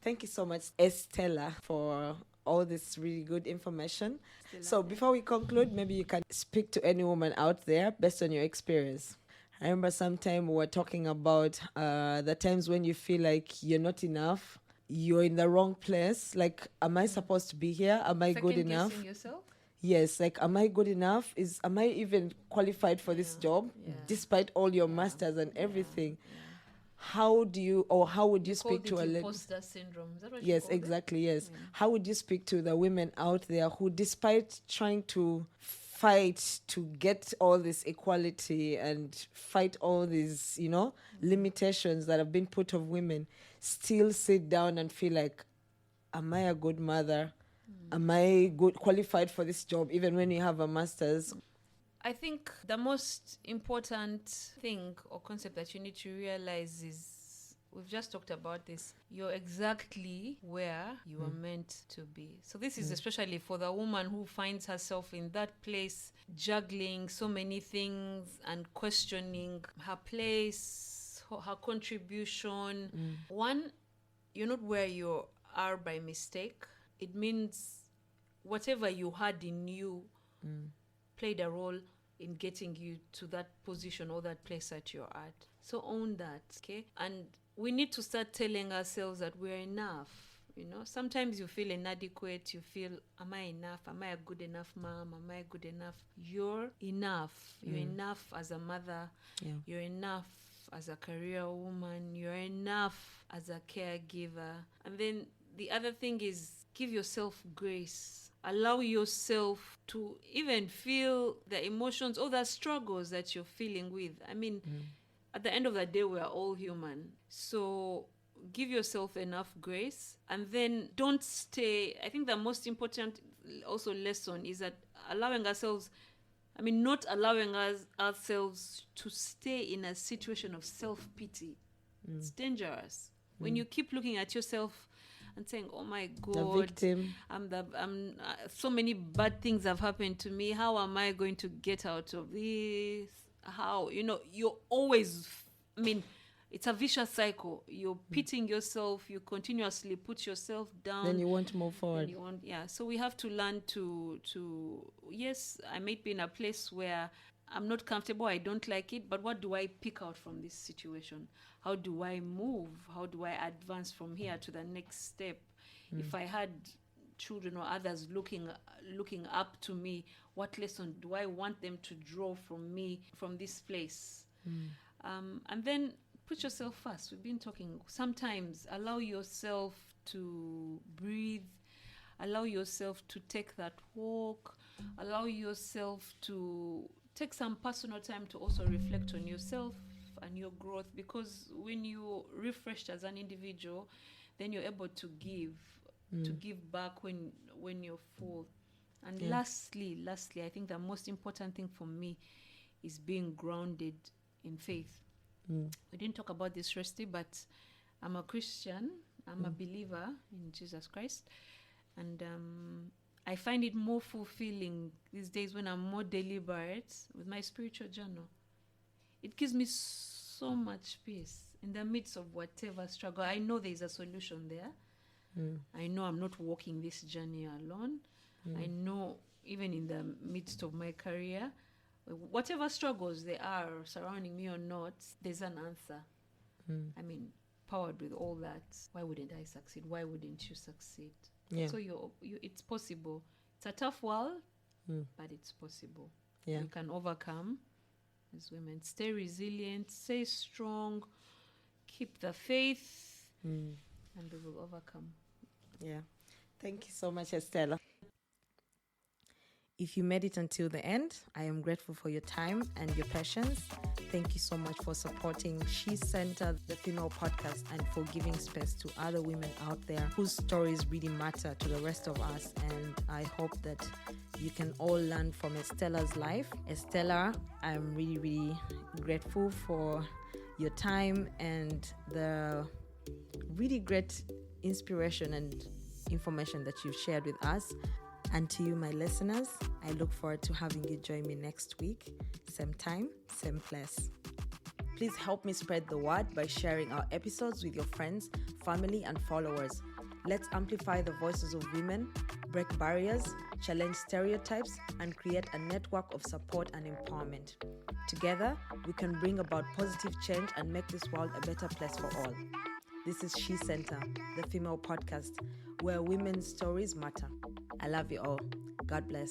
Thank you so much, Estella, for all this really good information. So before we conclude, maybe you can speak to any woman out there based on your experience. I remember sometime we were talking about the times when you feel like you're not enough, you're in the wrong place. Like, am I supposed to be here? Am I good enough? Second-guessing yourself? Yes, like, am I good enough? Am I even qualified for this job, despite all your masters and everything? How would you speak to a lady? Imposter syndrome. Is that what yes, exactly. Yes. How would you speak to the women out there who, despite trying to fight to get all this equality and fight all these, limitations that have been put of women, still sit down and feel like, am I a good mother? Am I qualified for this job, even when you have a master's? I think the most important thing or concept that you need to realize is, we've just talked about this, you're exactly where you are meant to be. So this is especially for the woman who finds herself in that place, juggling so many things and questioning her place, her contribution. One, you're not where you are by mistake. It means whatever you had in you played a role in getting you to that position or that place that you're at. So own that, okay? And we need to start telling ourselves that we're enough. Sometimes you feel inadequate. You feel, am I enough? Am I a good enough mom? Am I good enough? You're enough. You're enough as a mother. Yeah. You're enough as a career woman. You're enough as a caregiver. And then the other thing is, give yourself grace. Allow yourself to even feel the emotions or the struggles that you're feeling with. I mean, at the end of the day, we're all human. So give yourself enough grace, and then don't stay. I think the most important also lesson is that not allowing ourselves to stay in a situation of self-pity. It's dangerous. When you keep looking at yourself and saying, oh my God, the victim. So many bad things have happened to me. How am I going to get out of this? How? You're always, it's a vicious cycle. You're pitying yourself. You continuously put yourself down. Then you want to move forward. So we have to learn to, yes, I may be in a place where I'm not comfortable. I don't like it. But what do I pick out from this situation? How do I move? How do I advance from here to the next step? If I had children or others looking up to me, what lesson do I want them to draw from me, from this place? And then put yourself first. We've been talking. Sometimes allow yourself to breathe. Allow yourself to take that walk. Allow yourself to take some personal time to also reflect on yourself and your growth, because when you're refreshed as an individual, then you're able to give back when you're full. And lastly, I think the most important thing for me is being grounded in faith. We didn't talk about this recently, but I'm a Christian. I'm a believer in Jesus Christ. And I find it more fulfilling these days when I'm more deliberate with my spiritual journal. It gives me so much peace in the midst of whatever struggle. I know there's a solution there. I know I'm not walking this journey alone. I know even in the midst of my career, whatever struggles there are surrounding me or not, there's an answer. Powered with all that, why wouldn't I succeed? Why wouldn't you succeed? Yeah. So it's possible. It's a tough world, but it's possible. Yeah. We can overcome as women. Stay resilient, stay strong, keep the faith, and we will overcome. Yeah. Thank you so much, Estella. If you made it until the end, I am grateful for your time and your patience. Thank you so much for supporting SheCentre, the female podcast, and for giving space to other women out there whose stories really matter to the rest of us. And I hope that you can all learn from Estella's life. Estella, I'm really, really grateful for your time and the really great inspiration and information that you've shared with us. And to you, my listeners, I look forward to having you join me next week. Same time, same place. Please help me spread the word by sharing our episodes with your friends, family, and followers. Let's amplify the voices of women, break barriers, challenge stereotypes, and create a network of support and empowerment. Together, we can bring about positive change and make this world a better place for all. This is SheCentre, the female podcast, where women's stories matter. I love you all. God bless.